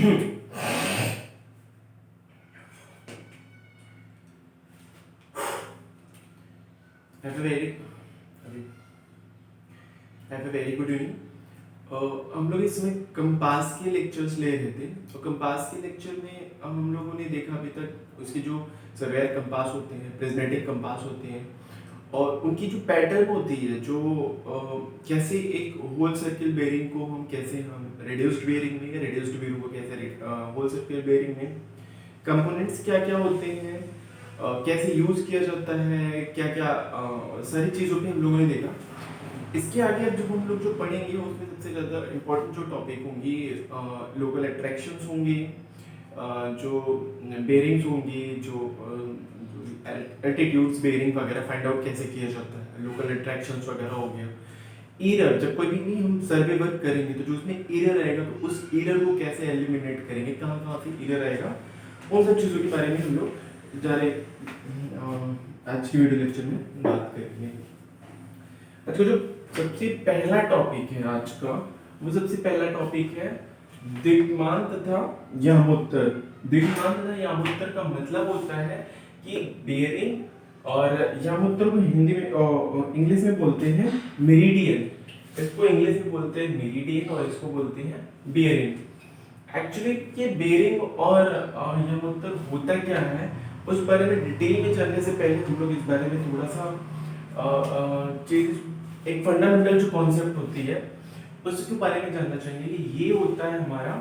Have a very have a very good evening. हम लोग इसमें कंपास के लेक्चर्स ले रहे थे। तो कंपास के लेक्चर में हम लोगों ने देखा अभी तक उसके जो सर्वेयर कंपास होते हैं, प्रिज्मेटिक कंपास होते हैं, और उनकी जो पैटर्न होती है, जो कैसे एक होल सर्किल बेरिंग को हम कैसे हम रेड्यूस्ड बेरिंग में, या रेड्यूस्ड बेरिंग को कैसे होल सर्किल बेरिंग में कंपोनेंट्स क्या क्या होते हैं, कैसे यूज किया जाता है, क्या क्या सारी चीज़ों पे हम लोगों ने देखा। इसके आगे अब जब हम लोग जो पढ़ेंगे उसमें सबसे ज़्यादा इम्पोर्टेंट जो टॉपिक होंगी, लोकल अट्रैक्शंस होंगी, जो बेरिंग्स होंगी, जो एल्टीट्यूड्स बेरिंग वगैरह फाइंड आउट कैसे किया जाता है, लोकल अट्रैक्शंस वगैरह हो गया। एरर, जब कोई भी हम सर्वे वर्क करेंगे तो जो उसमें एरर आएगा तो उस एरर को कैसे एलिमिनेट करेंगे, कहाँ कहाँ से एरर आएगा, उन सब चीज़ों के बारे में हम लोग जा रहे आज की वीडियो लेक्चर में बात करेंगे। अच्छा, जो सबसे पहला टॉपिक है आज का, वो सबसे पहला टॉपिक है दिक्मान तथा यामोत्तर। दिक्मान तथा यामोत्तर का मतलब होता है कि बेरिंग, और यामोत्तर को हिंदी में इंग्लिश में बोलते हैं मेरिडियन। इसको इंग्लिश में बोलते हैं मेरिडियन और इसको बोलते हैं बेरिंग। एक्चुअली ये बेरिंग और यामोत्तर होता क्या है, उस बारे में डिटेल में जानने से पहले हम लोग इस बारे में थोड़ा सा चीज, एक फंडामेंटल जो कॉन्सेप्ट होती है उसके बारे में जानना चाहिए कि ये होता है हमारा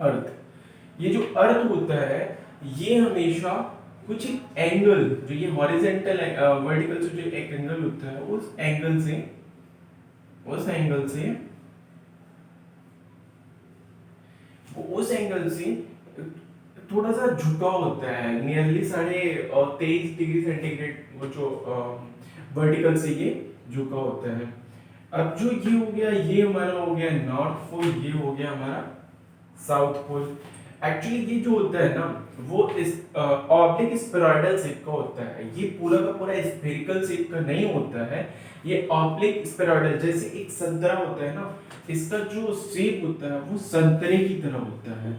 अर्थ। ये जो अर्थ होता है ये हमेशा कुछ एंगल, जो ये हॉरिजॉन्टल वर्टिकल से जो एक एंगल होता है उस एंगल से थोड़ा सा झुका होता है, नियरली 23.5 डिग्री सेंटीग्रेड, वो जो वर्टिकल से ये झुका होता है। अब जो ये हो गया, ये हमारा हो गया नॉर्थ पोल, ये हो गया हमारा साउथ पोल। एक्चुअली ये जो होता है ना, वो इस ऑब्लिक स्फेरॉइडल शेप का होता है। ये पूरा का पूरा स्फेरिकल शेप का नहीं होता है, ये ऑब्लिक स्फेरॉइडल, जैसे एक संतरा होता है ना, इसका जो शेप होता है वो संतरे की तरह होता है,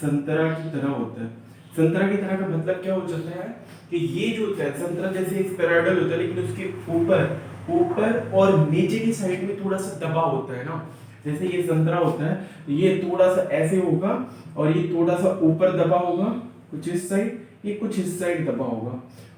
संतरा की तरह होता है। संतरा की तरह का मतलब क्या हो जाता है कि ये जो होता है संतरा जैसे एक स्फेरॉइडल होता है, लेकिन उसके ऊपर और नीचे की साइड में थोड़ा सा दबा होता है ना। जैसे ये संतरा होता है, ये थोड़ा सा ऐसे होगा और ये थोड़ा सा ऊपर दबा होगा, कुछ इस साइड, ये कुछ इस साइड दबा होगा।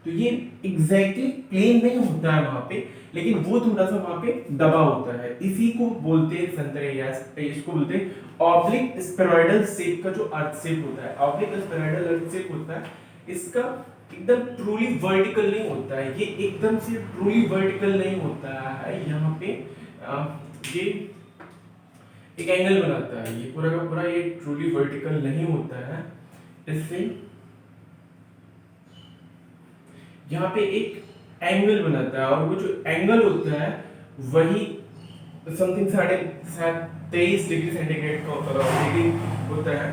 तो ये एग्जैक्टली प्लेन नहीं होता है वहां पे, लेकिन वो थोड़ा सा वहां पे दबा होता है। इसी को बोलते हैं संतरे, या इसको बोलते हैं ऑब्लिक स्फेरॉइडल शेप का जो अर्थ शेप होता है। ऑब्लिक स्फेरॉइडल अर्थ शेप होता है, इसका एकदम ट्रूली वर्टिकल नहीं होता है, ये एकदम से ट्रूली वर्टिकल नहीं होता है। यहाँ पे ये एक एंगल बनाता है, ये पूरा का पूरा ये ट्रूली वर्टिकल नहीं होता है। इससे यहाँ पे एक एंगल बनाता है, और वो जो एंगल होता है वही समथिंग 23.5 डिग्री सेंटीग्रेड का डिग्री होता है।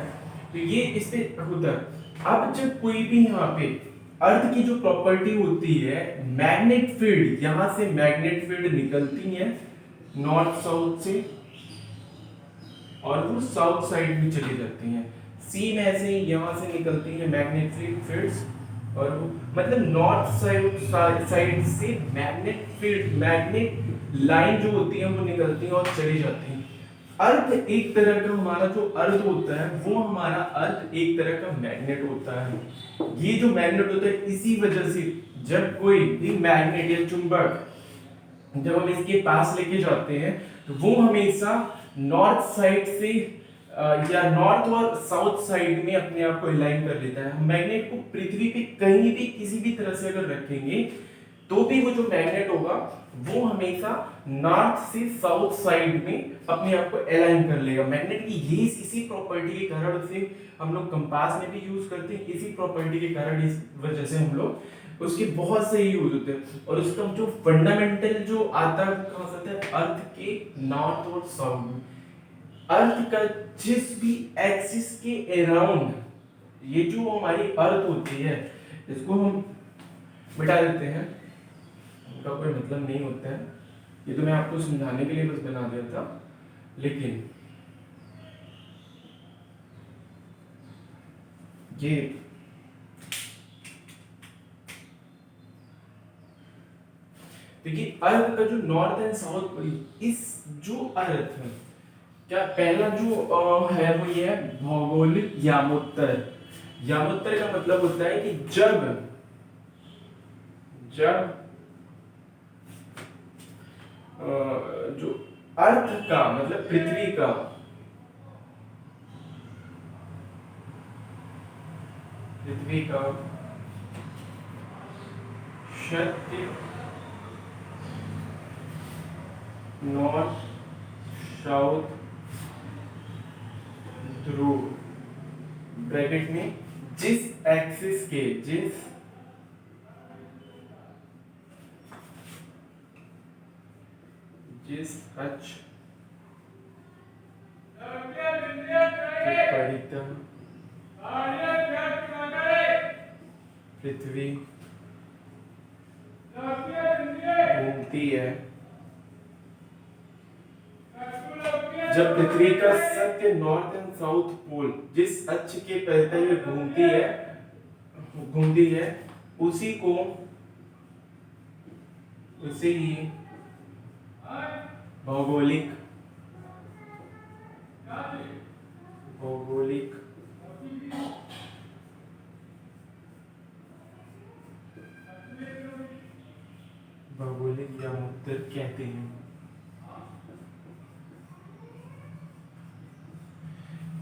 तो ये इस पे होता है। अब जब कोई भी यहाँ पे अर्थ की जो प्रॉपर्टी होती है, मैग्नेट फील्ड, यहां से मैग्नेट फील्ड निकलती है नॉर्थ साउथ से, और वो साउथ साइड में चली जाती हैं। सी में ऐसे यहां से निकलती है मैग्नेट फील्ड्स, और वो मतलब नॉर्थ साइड से मैग्नेट फील्ड, मैग्नेट लाइन जो होती है वो निकलती है और चली जाती है। अर्थ एक तरह का, हमारा जो अर्थ होता है वो हमारा अर्थ एक तरह का मैग्नेट होता है। ये जो मैग्नेट होता है, इसी वजह से जब कोई भी मैग्नेट या चुंबक जब हम इसके पास लेके जाते हैं तो वो हमेशा नॉर्थ साइड से या नॉर्थ और साउथ साइड में अपने आप को अलाइन कर लेता है। मैग्नेट को पृथ्वी पे कहीं भी किसी भी तरह से अगर रखेंगे तो भी वो जो मैग्नेट होगा वो हमेशा नॉर्थ से साउथ साइड में अपने आप को अलाइन कर लेगा। मैग्नेट की यही इसी प्रॉपर्टी के कारण से हम लोग कंपास में भी यूज करते हैं, इसी प्रॉपर्टी के कारण, इस वजह से हम लोग उसके बहुत से यूज होते हैं। और उसका जो फंडामेंटल जो आता है कहां से आता है, अर्थ के नॉर्थ और साउथ में। अर्थ का जिस भी एक्सिस के अराउंड, ये जो हमारी अर्थ होती है, इसको हम मिटा देते हैं, उनका कोई मतलब नहीं होता है, ये तो मैं आपको समझाने के लिए बस बना दिया था। लेकिन ये देखिए अर्थ का जो नॉर्थ एंड साउथ पोल, इस जो अर्थ है, क्या पहला जो है वो ये है भौगोलिक यामोत्तर। यामोत्तर का मतलब होता है कि जब जब जो अर्थ का मतलब पृथ्वी का क्षैतिज नॉर्थ साउथ ध्रुव ब्रैकेट में जिस एक्सिस के जिस अक्ष के परितः पृथ्वी घूमती है, जब पृथ्वी का सत्य नॉर्थ एंड साउथ पोल जिस अक्ष के परितः ये घूमती है उसी ही भौगोलिक यामोत्तर कहते हैं।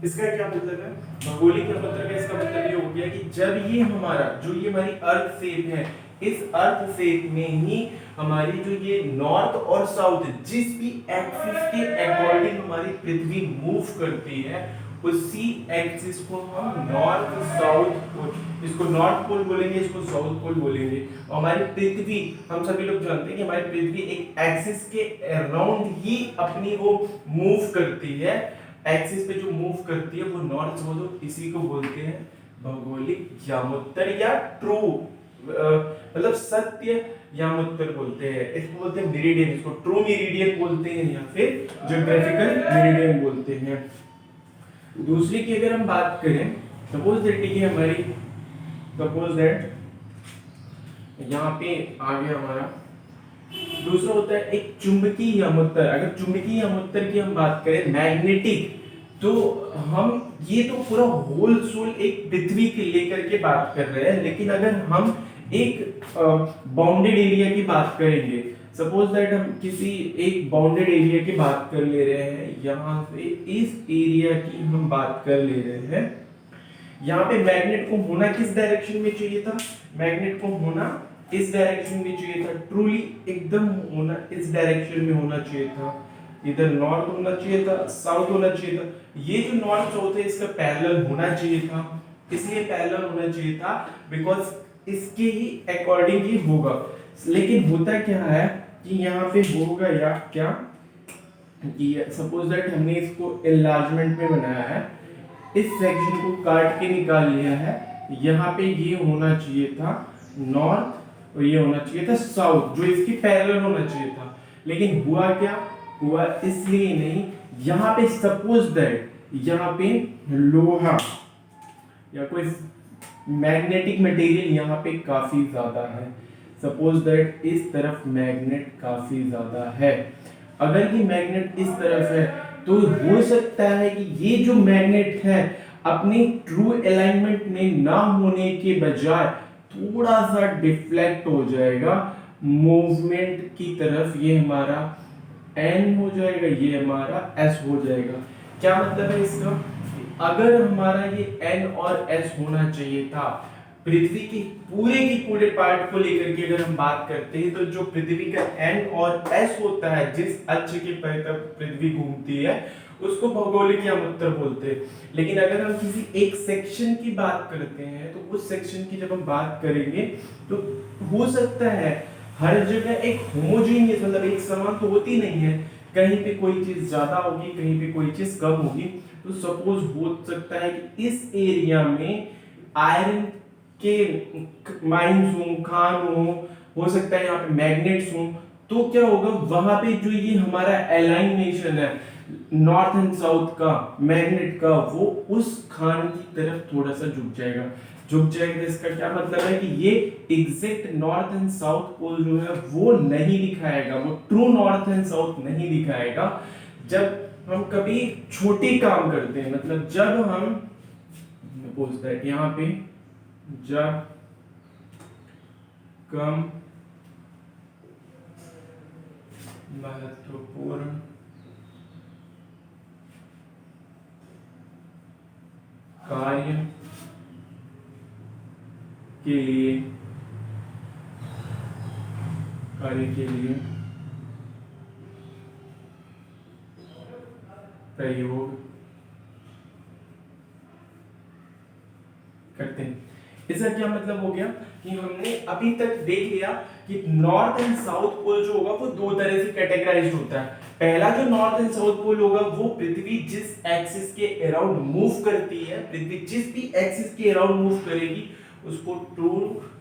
इसका क्या मतलब है? भौगोलिक यामोत्तर का इसका मतलब ये हो गया कि जब ये हमारी अर्थ शेप है, इस अर्थ शेप में ही हमारी जो ये नॉर्थ और साउथ जिस भी एक्सिस के अकॉर्डिंग हमारी पृथ्वी मूव करती है, उसी एक्सिस को हम नॉर्थ साउथ पोल, इसको नॉर्थ पोल बोलेंगे, इसको साउथ पोल बोलेंगे। और हमारी पृथ्वी, हम सभी लोग जानते हैं कि हमारी पृथ्वी एक एक्सिस के अराउंड ही अपनी वो मूव करती है, एक्सिस पे जो मूव करती है वो नॉर्थ साउथ, इसी को बोलते हैं भौगोलिक यामोत्तर या ट्रू मतलब सत्य यामोत्तर बोलते हैं। इसको बोलते हैं मेरिडियन, इसको ट्रू मेरिडियन बोलते हैं या फिर ज्योग्राफिकल मेरिडियन बोलते हैं। दूसरी की अगर हम बात करें, सपोज दैट यहाँ पे आ गया हमारा दूसरा होता है एक चुंबकीय यामोत्तर। अगर चुंबकीय यामोत्तर की हम बात करें मैग्नेटिक, तो हम ये तो पूरा होल सोल एक पृथ्वी के लेकर के बात कर रहे हैं, लेकिन अगर हम एक बाउंडेड एरिया की बात करेंगे, सपोज दैट हम किसी एक बाउंडेड एरिया की बात कर ले रहे हैं, यहाँ से इस एरिया की हम बात कर ले रहे हैं, यहाँ पे मैग्नेट को होना किस डायरेक्शन में चाहिए था? मैग्नेट को होना इस डायरेक्शन में चाहिए था, ट्रूली एकदम होना इस डायरेक्शन में होना चाहिए था, इधर नॉर्थ होना चाहिए था, साउथ होना चाहिए था। ये जो नॉर्थ साउथ है इसका पैरेलल होना चाहिए था, इसलिए पैरेलल होना चाहिए था बिकॉज इसके ही अकॉर्डिंग ही होगा। लेकिन होता क्या है कि यहाँ पे होगा या क्या कि सपोज दैट हमने इसको एनलार्जमेंट में बनाया है, इस सेक्शन को काट के निकाल लिया है, यहाँ पे ये होना चाहिए था नॉर्थ और ये होना चाहिए था साउथ, जो इसकी पैरेलल होना चाहिए था। लेकिन हुआ क्या? हुआ इसलिए नहीं, यहाँ पे सपोज दैट यहाँ पे लोहा या कोई मैग्नेटिक मटेरियल यहाँ पे काफी ज्यादा है, सपोज दैट इस तरफ मैग्नेट काफी ज्यादा है। अगर ये मैग्नेट इस तरफ है तो हो सकता है कि ये जो मैग्नेट है अपनी ट्रू अलाइनमेंट में ना होने के बजाय थोड़ा सा डिफ्लेक्ट हो जाएगा मूवमेंट की तरफ, ये हमारा N हो जाएगा, ये हमारा S हो जाएगा। क्या मतलब है इसका? अगर हमारा ये N और S होना चाहिए था, पृथ्वी की पूरे पार्ट को लेकर के अगर हम बात करते हैं, तो जो पृथ्वी का N और S होता है, जिस अक्ष के परितः पृथ्वी घूमती है, उसको भौगोलिक यामोत्तर बोलते हैं। लेकिन अगर हम किसी एक सेक्शन की बात करते हैं, तो उस सेक्शन की जब हम बात करेंगे तो हो सकता है हर जगह एक होमोजेनियस मतलब एक समान तो होती नहीं है, कहीं पे कोई चीज ज्यादा होगी, कहीं पे कोई चीज कम होगी। तो सपोज हो सकता है कि इस एरिया में आयरन के माइंस हो, खान हो सकता है यहाँ पे मैग्नेट्स हो, तो क्या होगा वहां पे जो ये हमारा एलाइनेशन है, नॉर्थ एंड साउथ का मैग्नेट का वो उस खान की तरफ थोड़ा सा झुक जाएगा। झुक जाएगा इसका क्या मतलब है कि ये exact north and south pole जो है वो नहीं दिखाएगा, वो ट्रू नॉर्थ एंड साउथ नहीं दिखाएगा। जब हम कभी छोटी काम करते हैं, मतलब जब हम पूछता है यहाँ पे, जब कम महत्वपूर्ण कार्य के लिए प्रयोग करते हैं। इसका क्या मतलब हो गया कि हमने अभी तक देख लिया कि नॉर्थ एंड साउथ पोल जो होगा वो दो तरह से कैटेगराइज्ड होता है। पहला जो नॉर्थ एंड साउथ पोल होगा वो पृथ्वी जिस एक्सिस के अराउंड मूव करती है, पृथ्वी जिस भी एक्सिस के अराउंड मूव करेगी उसको true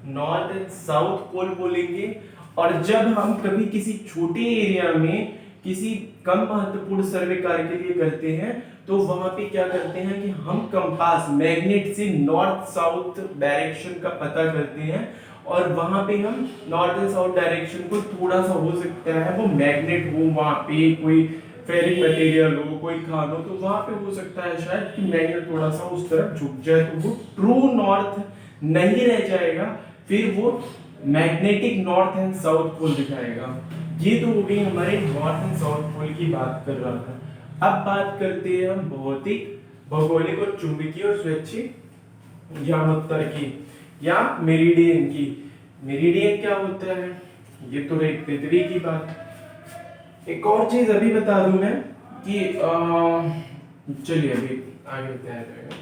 north and south pole बोलेंगे। और जब हम कभी किसी छोटे एरिया में किसी कम महत्वपूर्ण सर्वे कार्य के लिए करते हैं तो वहां पे क्या करते हैं कि हम कंपास मैग्नेट से नॉर्थ साउथ डायरेक्शन का पता करते हैं, और वहां पे हम नॉर्थ एंड साउथ डायरेक्शन को थोड़ा सा हो सकता है वो मैग्नेट हो, वहां पे कोई फेरिक मटेरियल हो, कोई खान हो, तो वहां पे हो सकता है शायद कि मैग्नेट थोड़ा सा उस तरफ झुक जाए, तो वो ट्रू नॉर्थ नहीं रह जाएगा, फिर वो magnetic north and south pole दिखाएगा। ये तो हो गई हमारे नॉर्थ एंड साउथ पोल की बात कर रहा था। अब बात करते हैं हम भौतिक, भौगोलिक और चुंबकीय और स्वैच्छिक यानोत्तर की या मेरिडियन की। मेरिडियन क्या होता है, ये तो है पृथ्वी की बात। एक और चीज अभी बता दूं मैं कि चलिए अभी आगे बताया जाएगा।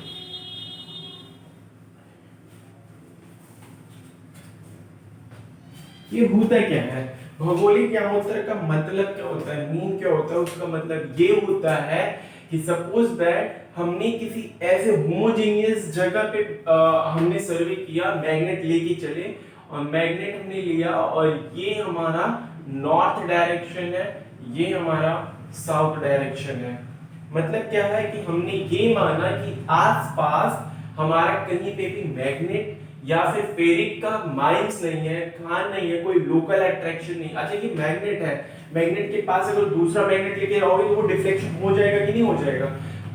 ये होता क्या है, भौगोलिक यानोत्तर का मतलब क्या होता है, मीन क्या होता है, उसका मतलब ये होता है कि सपोज दैट हमने किसी ऐसे होमोजेनियस जगह पे हमने सर्वे किया, मैग्नेट लेके चले और मैग्नेट हमने लिया और ये हमारा नॉर्थ डायरेक्शन है, ये हमारा साउथ डायरेक्शन है। मतलब क्या है कि हमने ये माना कि आसपास हमारा कहीं पे भी मैग्नेट या फिर फेरिक का माइंस नहीं है, खान नहीं है, कोई लोकल अट्रैक्शन नहीं। अच्छा कि मैग्नेट है, मैग्नेट के पास अगर दूसरा मैग्नेट लेके आओगे तो वो डिफ्लेक्शन हो जाएगा कि नहीं हो जाएगा।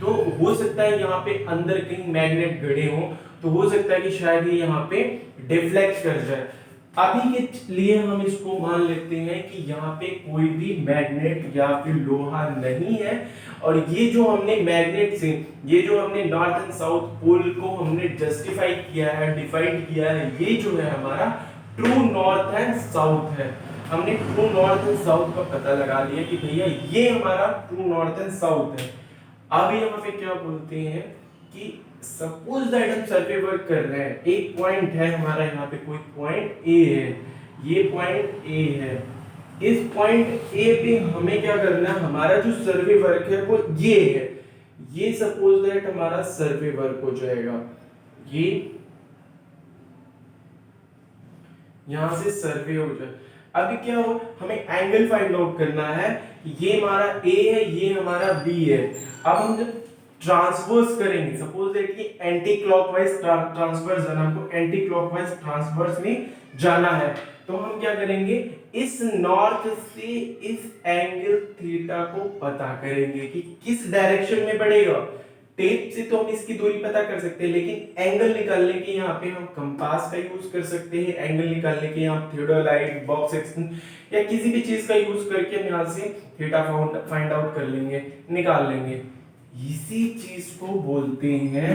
तो हो सकता है यहाँ पे अंदर कहीं मैग्नेट गड़े हो, तो हो सकता है कि शायद ये यहाँ पे डिफ्लेक्ट कर जाए। अभी के लिए हम इसको मान लेते हैं कि यहाँ पे कोई भी मैग्नेट या फिर लोहा नहीं है, और ये जो हमने मैग्नेट से, ये जो हमने नॉर्थ एंड साउथ पोल को हमने जस्टिफाई किया है, डिफाइन किया है, ये जो है हमारा ट्रू नॉर्थ एंड साउथ है। हमने ट्रू नॉर्थ एंड साउथ का पता लगा लिया कि भैया ये हमारा ट्रू नॉर्थ एंड साउथ है। अब यहाँ पे क्या बोलते हैं कि सपोज दैट हम सर्वे वर्क कर रहे हैं, एक पॉइंट है हमारा यहाँ पे, कोई पॉइंट ए है, ये पॉइंट ए है, इस पॉइंट ए पे हमें क्या करना है, हमारा जो सर्वे वर्क है वो ये है, ये सपोज दैट हमारा सर्वे वर्क हो जाएगा, ये यहां से सर्वे हो जाए। अभी क्या हो, हमें एंगल फाइंड आउट करना है, ये हमारा ए है, ये हमारा बी है। अब हम जब ट्रांसवर्स करेंगे, सपोज दैट कि एंटी क्लॉकवाइज ट्रांसवर्स जाना, हमको एंटी क्लॉकवाइज ट्रांसवर्स में जाना है, तो हम क्या करेंगे, इस नॉर्थ से इस एंगल थीटा को पता करेंगे कि किस डायरेक्शन में बढ़ेगा। टेप से तो हम इसकी दूरी पता कर सकते हैं, लेकिन एंगल निकालने के यहाँ पे हम कंपास का यूज कर सकते हैं, एंगल निकालने के यहाँ थियोडोलाइट, बॉक्स एक्सटेंशन या किसी भी चीज का यूज करके हम यहाँ से थीटा फाइंड आउट कर लेंगे, निकाल लेंगे। इसी चीज को बोलते हैं,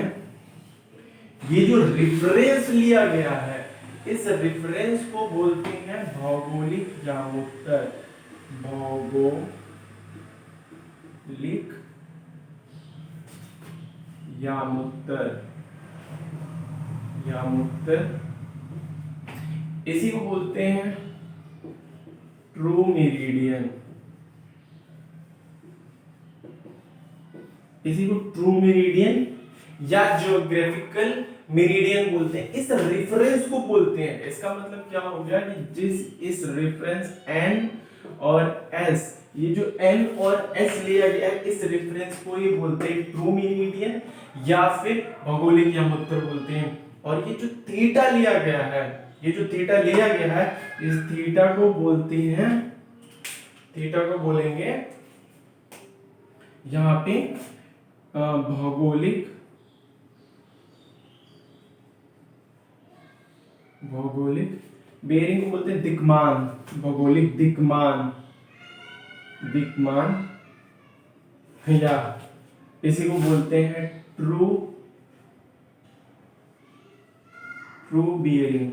ये जो रिफरेंस लिया गया है, इस रिफरेंस को बोलते हैं भौगोलिक यानोत्तर, भौगोलिक यानोत्तर, यानोत्तर इसी को बोलते हैं ट्रू मेरिडियन, इसी को ट्रू मेरिडियन या ज्योग्राफिकल मेरिडियन बोलते हैं। इस रेफरेंस को बोलते हैं, इसका मतलब क्या हो गया कि जिस इस रेफरेंस एंड और एस, ये जो एन और एस लिया गया है इस रेफरेंस को ये बोलते हैं ट्रू मेरिडियन या फिर भौगोलिक यमोत्तर बोलते हैं। और ये जो थीटा लिया गया है, ये जो थीटा लिया गया है इस थीटा को बोलते हैं, थीटा को बोलेंगे यहाँ पे भौगोलिक, भौगोलिक बेरिंग को बोलते हैं दिक्मान, भौगोलिक दिक्मान, दिक्मान या इसी को बोलते हैं ट्रू, ट्रू बियरिंग,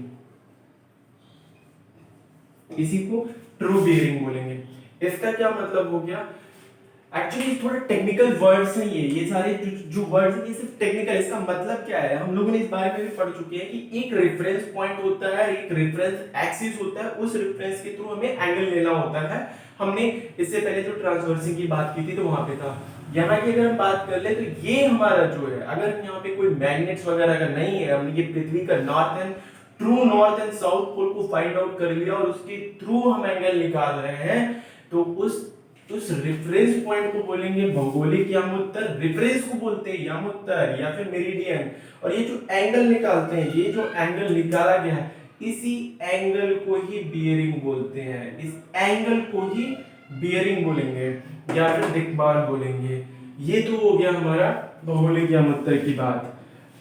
इसी को ट्रू बियरिंग बोलेंगे। इसका क्या मतलब हो गया, एक्चुअली थोड़ा टेक्निकल वर्ड्स हैं ये सारे जो वर्ड्स हैं ये सिर्फ टेक्निकल, इसका मतलब क्या है हम लोगों ने इस बारे में भी पढ़ चुके हैं कि एक रेफरेंस पॉइंट होता है, एक रेफरेंस एक्सिस होता है, उस रेफरेंस के थ्रू हमें एंगल लेना होता है। हमने इससे पहले जो ट्रांसवर्सिंग की बात की थी तो वहां पे था। यहाँ की अगर हम बात कर ले तो ये हमारा जो है, अगर यहाँ पे कोई मैग्नेट्स वगैरह का नहीं है, हमने ये पृथ्वी का north and true north and south pole को फाइंड आउट कर लिया और उसके थ्रू हम एंगल निकाल रहे हैं, तो उस रेफरेंस पॉइंट को बोलेंगे भौगोलिक यमोत्तर, रेफरेंस को बोलते हैं यमोत्तर या फिर मेरिडियन। और ये जो एंगल निकालते हैं, ये जो एंगल निकाला गया है इसी एंगल को ही बियरिंग बोलते हैं, इस एंगल को ही बियरिंग बोलेंगे या फिर दिक्मान बोलेंगे। ये तो हो गया हमारा भौगोलिक यमोत्तर की बात।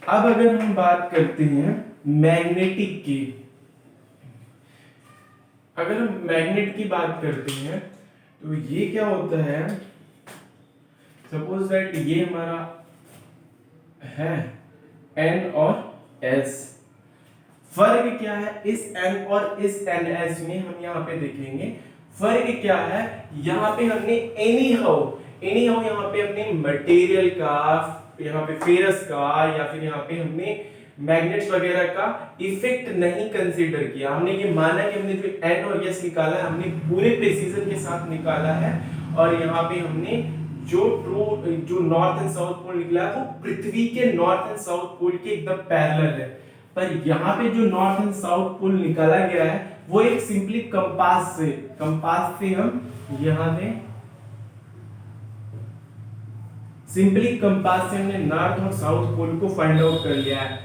अब अगर हम बात करते हैं मैग्नेटिक की, अगर हम मैग्नेट की बात करते हैं तो ये क्या होता है, सपोज दैट ये हमारा है एन और एस, फर्क क्या है इस एन और इस एन एस में हम यहाँ पे देखेंगे। फर्क क्या है, यहाँ पे हमने एनी हाउ यहाँ पे अपने मटेरियल का, यहाँ पे फेरस का या फिर यहाँ पे हमने मैग्नेट्स वगैरह का इफेक्ट नहीं कंसीडर किया। हमने ये माना कि हमने जो एन और एस निकाला है हमने पूरे प्रिसीजन के साथ निकाला है और यहाँ पे हमने जो नॉर्थ एंड साउथ पोल निकला है वो पृथ्वी के नॉर्थ एंड साउथ पोल के एकदम पैरेलल है। पर यहाँ पे जो नॉर्थ एंड साउथ पोल निकाला गया है वो एक सिंपली कंपास से हम यहाँ पे सिंपली कंपास से हमने नॉर्थ और साउथ पोल को फाइंड आउट कर लिया है।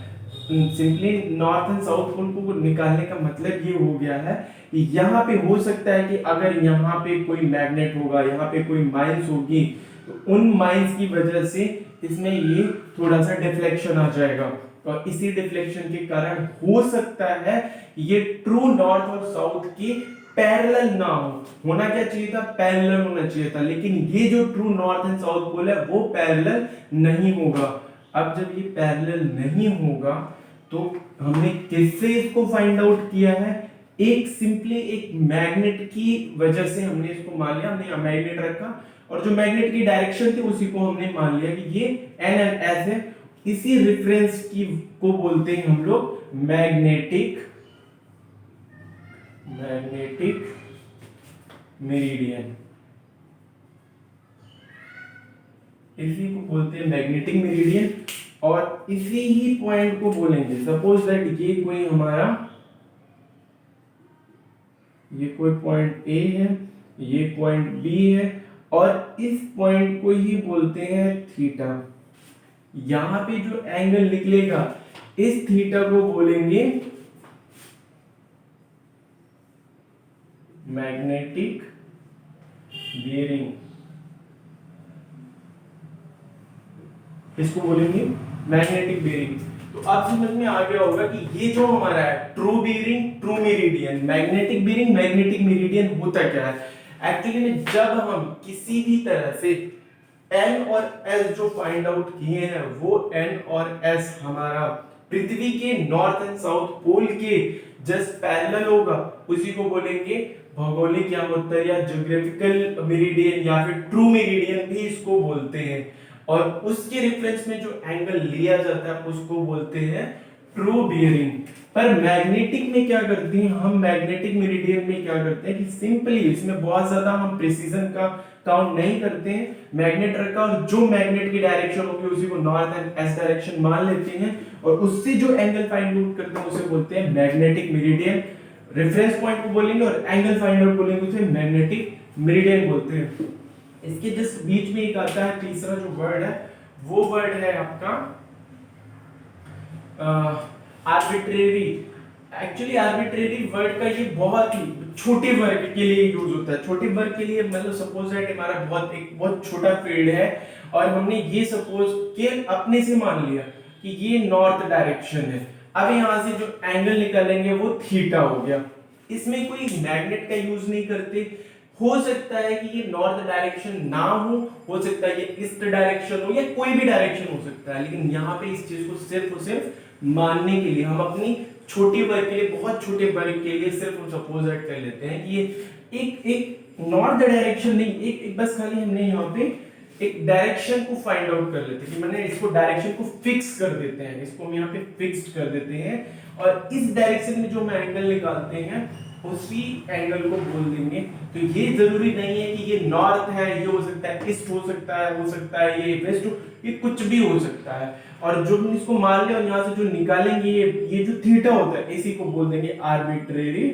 Simply north and south pole को निकालने का मतलब ये हो गया है कि यहाँ पे हो सकता है कि अगर यहाँ पे कोई मैग्नेट होगा, यहाँ पे कोई माइंस होगी, तो उन माइंस की वजह से इसमें ये थोड़ा सा डिफ्लेक्शन आ जाएगा और इसी डिफ्लेक्शन के कारण हो सकता है ये ट्रू नॉर्थ और साउथ की पैरेलल ना होना क्या चाहिए था, पैरेलल होना चाहिए था, लेकिन ये जो true north and south pole है वो पैरेलल नहीं होगा। अब जब ये पैरेलल नहीं होगा तो हमने किससे इसको फाइंड आउट किया है, एक सिंपली एक मैग्नेट की वजह से हमने इसको मान लिया, हमने मैग्नेट रखा और जो मैग्नेट की डायरेक्शन थी उसी को हमने मान लिया कि ये एन एंड एस है। इसी रेफरेंस की को बोलते हैं हम लोग मैग्नेटिक मेरिडियन, इसी को बोलते हैं मैग्नेटिक मेरिडियन। और इसी ही पॉइंट को बोलेंगे, सपोज दैट ये कोई हमारा, ये कोई पॉइंट ए है, ये पॉइंट बी है और इस पॉइंट को ही बोलते हैं थीटा। यहां पे जो एंगल निकलेगा इस थीटा को बोलेंगे मैग्नेटिक बियरिंग, इसको बोलेंगे मैग्नेटिक बियरिंग। तो अब समझ में आ गया होगा कि ये जो हमारा है true bearing, true meridian, magnetic bearing, magnetic meridian होता क्या है। एक्चुअली में जब हम किसी भी तरह से एन और एस जो फाइंड आउट किए हैं वो एन और एस हमारा पृथ्वी के नॉर्थ एंड साउथ पोल के जस्ट पैरेलल होगा, उसी को बोलेंगे भौगोलिक यमोत्तर या ज्योग्राफिकल मेरिडियन या फिर ट्रू मेरिडियन भी इसको बोलते हैं। और उसके रेफरेंस में जो एंगल लिया जाता है उसको बोलते हैं ट्रू बियरिंग। पर मैग्नेटिक में क्या करते हैं हम, मैग्नेटिक मेरिडियन में क्या करते हैं कि सिंपली इसमें बहुत ज्यादा हम प्रिसीजन का काउंट नहीं करते हैं, मैग्नेट रखा और जो मैग्नेट की डायरेक्शन होगी उसी को नॉर्थ एंड एस डायरेक्शन मान लेते हैं और उससे जो एंगल फाइंड आउट करते हैं उसे बोलते हैं मैग्नेटिक मेरिडियन। रेफरेंस पॉइंट को बोलेंगे, और एंगल फाइंड आउट बोलेंगे उसे मैग्नेटिक मेरिडियन बोलते हैं। इसके जस्ट बीच में एक आता है तीसरा जो वर्ड है, वो वर्ड है आपका आर्बिट्रेरी। एक्चुअली आर्बिट्रेरी वर्ड का ये बहुत ही छोटे वर्ग के लिए यूज होता है। छोटे वर्ग के लिए मतलब सपोज दैट हमारा बहुत छोटा फील्ड है और हमने ये सपोज के अपने से मान लिया कि ये नॉर्थ डायरेक्शन है। अब यहाँ से जो एंगल निकालेंगे वो थीटा हो गया। इसमें कोई मैग्नेट का यूज नहीं करते। हो सकता है कि ये नॉर्थ डायरेक्शन ना हो सकता है ये ईस्ट डायरेक्शन हो, या कोई भी डायरेक्शन हो सकता है, लेकिन यहाँ पे इस चीज को सिर्फ और सिर्फ मानने के लिए हम अपनी छोटे वर्ग के लिए, बहुत छोटे वर्ग के लिए सिर्फ हम सपोज दैट कर लेते हैं कि ये एक नॉर्थ डायरेक्शन नहीं, एक बस खाली हमने यहाँ पे एक डायरेक्शन को फाइंड आउट कर लेते हैं कि मैंने इसको डायरेक्शन को फिक्स कर देते हैं, इसको हम यहाँ पे फिक्स्ड कर देते हैं, और इस डायरेक्शन में जो हम एंगल निकालते हैं उसी एंगल को बोल देंगे। तो ये जरूरी नहीं है कि ये नॉर्थ है, ये हो सकता है ईस्ट हो सकता है ये वेस्ट हो, ये कुछ भी हो सकता है। और जो हम इसको मान ले और यहाँ से जो निकालेंगे ये जो थीटा होता है इसी को बोल देंगे आर्बिट्रेरी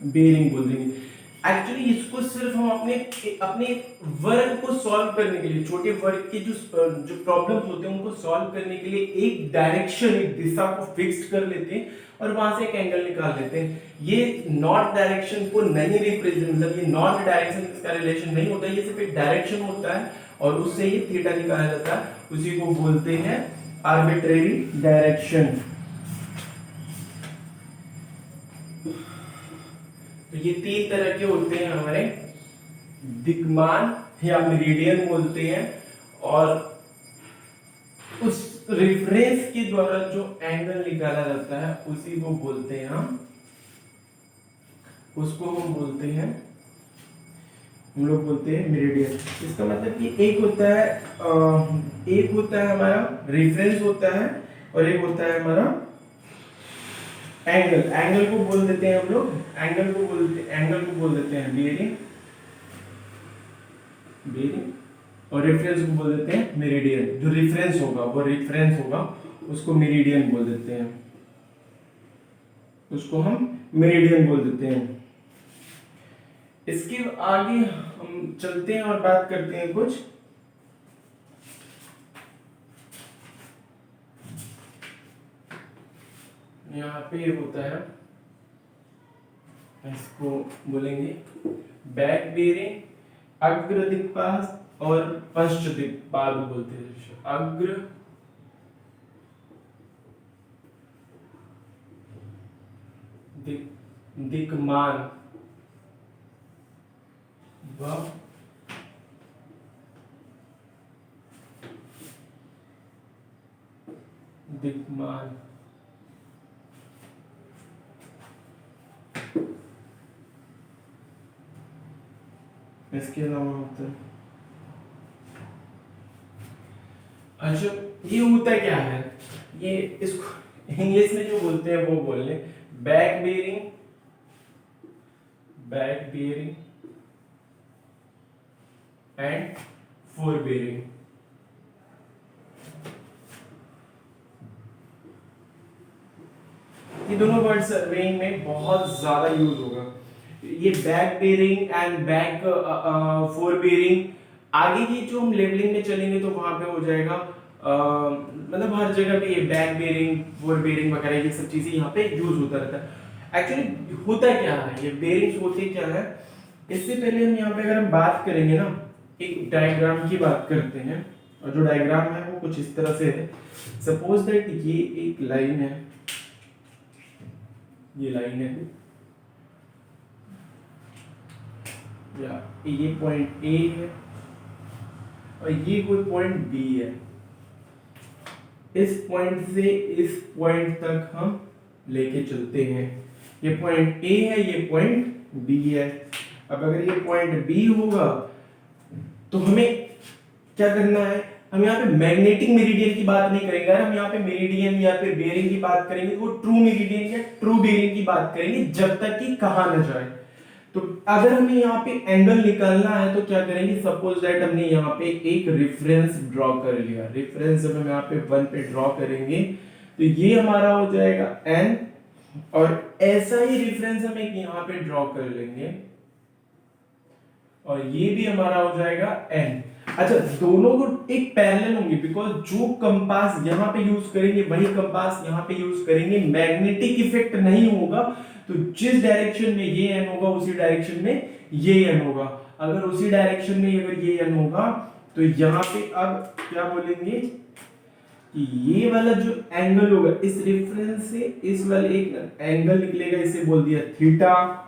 बेरिंग बोल देंगे। एक्चुअली इसको सिर्फ हम अपने वर्ग को सॉल्व करने के लिए, छोटे वर्ग के जो प्रॉब्लम्स होते हैं उनको सॉल्व करने के लिए एक डायरेक्शन, एक दिशा को फिक्स्ड कर लेते हैं और वहां से एक एंगल निकाल लेते हैं। ये नॉर्थ डायरेक्शन को नहीं रिप्रेजेंट, मतलब ये नॉर्थ डायरेक्शन इसका रिलेशन नहीं होता, ये सिर्फ एक डायरेक्शन होता है और उससे ये थीटा निकाला जाता है, उसी को बोलते हैं आर्बिट्रेरी डायरेक्शन। तो ये तीन तरह के होते हैं हमारे, दिक्मान या मेरिडियन बोलते हैं, और उस रेफरेंस के द्वारा जो एंगल निकाला जाता है उसी को बोलते हैं हम लोग बोलते हैं मेरिडियन। इसका मतलब कि एक होता है हमारा रेफरेंस होता है और एक होता है हमारा एंगल को बोल देते हैं हम लोग, एंगल को बोल देते हैं बेरिंग, और रेफरेंस को बोल देते हैं मेरिडियन। जो रेफरेंस होगा उसको मेरिडियन बोल देते हैं, उसको हम मेरिडियन बोल देते हैं। इसके आगे हम चलते हैं और बात करते हैं कुछ यहाँ पे होता है, इसको बोलेंगे बैक बेरिंग, अग्र दिक्पात और पश्च दिक्पात बोलते हैं। अग्र दिक्मान व दिक्मान। इसके अलावा होता है, अच्छा ये होता क्या है, ये इसको इंग्लिश में जो बोलते हैं वो बोल लें, back bearing and fore bearing. ये दोनों वर्ड सर्वेइंग में बहुत ज्यादा यूज होगा। ये back bearing and back fore bearing, आगे की जो हम लेवलिंग में चलेंगे तो वहां पे हो जाएगा, मतलब हर जगह पे ये बैक बेरिंग, फोर बेरिंग वगैरह ये सब चीजें यहाँ पे यूज होता रहता है। एक्चुअली होता क्या है, ये बेरिंग्स होते क्या है, इससे पहले हम यहाँ पे अगर हम बात करेंगे ना, एक डायग्राम की बात करते हैं, और जो डायग्राम है वो कुछ इस तरह से है। सपोज दैट ये एक लाइन है, ये लाइन है, या ये पॉइंट ए है और ये कोई पॉइंट बी है। इस पॉइंट से इस पॉइंट तक हम लेके चलते हैं। ये पॉइंट ए है, ये पॉइंट बी है। अब अगर ये पॉइंट बी होगा तो हमें क्या करना है, हम यहाँ पे मैग्नेटिक मेरिडियन की बात नहीं करेंगे। अगर हम यहाँ पे मेरिडियन या फिर बेरिंग की बात करेंगे तो वो ट्रू मेरिडियन या ट्रू बेरिंग की बात करेंगे, जब तक कि कहा न जाए। तो अगर हमें यहाँ पे एंगल निकालना है तो क्या करेंगे, सपोज दैट हमने यहाँ पे एक रेफरेंस ड्रॉ कर लिया। रेफरेंस जब हम यहाँ पे 1 पे ड्रॉ करेंगे तो ये हमारा हो जाएगा n, और ऐसा ही रेफरेंस हम एक यहाँ पे ड्रॉ कर लेंगे और ये भी हमारा हो जाएगा n। अच्छा, दोनों को एक पैरेलल होंगे बिकॉज जो कंपास यहाँ पे यूज करेंगे वही कंपास यहाँ पे यूज करेंगे, मैग्नेटिक इफेक्ट नहीं होगा। तो जिस डायरेक्शन में ये n होगा उसी डायरेक्शन में ये n होगा। अगर उसी डायरेक्शन में अगर ये n होगा तो यहाँ पे अब क्या बोलेंगे कि ये वाला जो एंगल होगा इस रेफरेंस से इस वाले एक एंगल निकलेगा, इसे बोल दिया थीटा।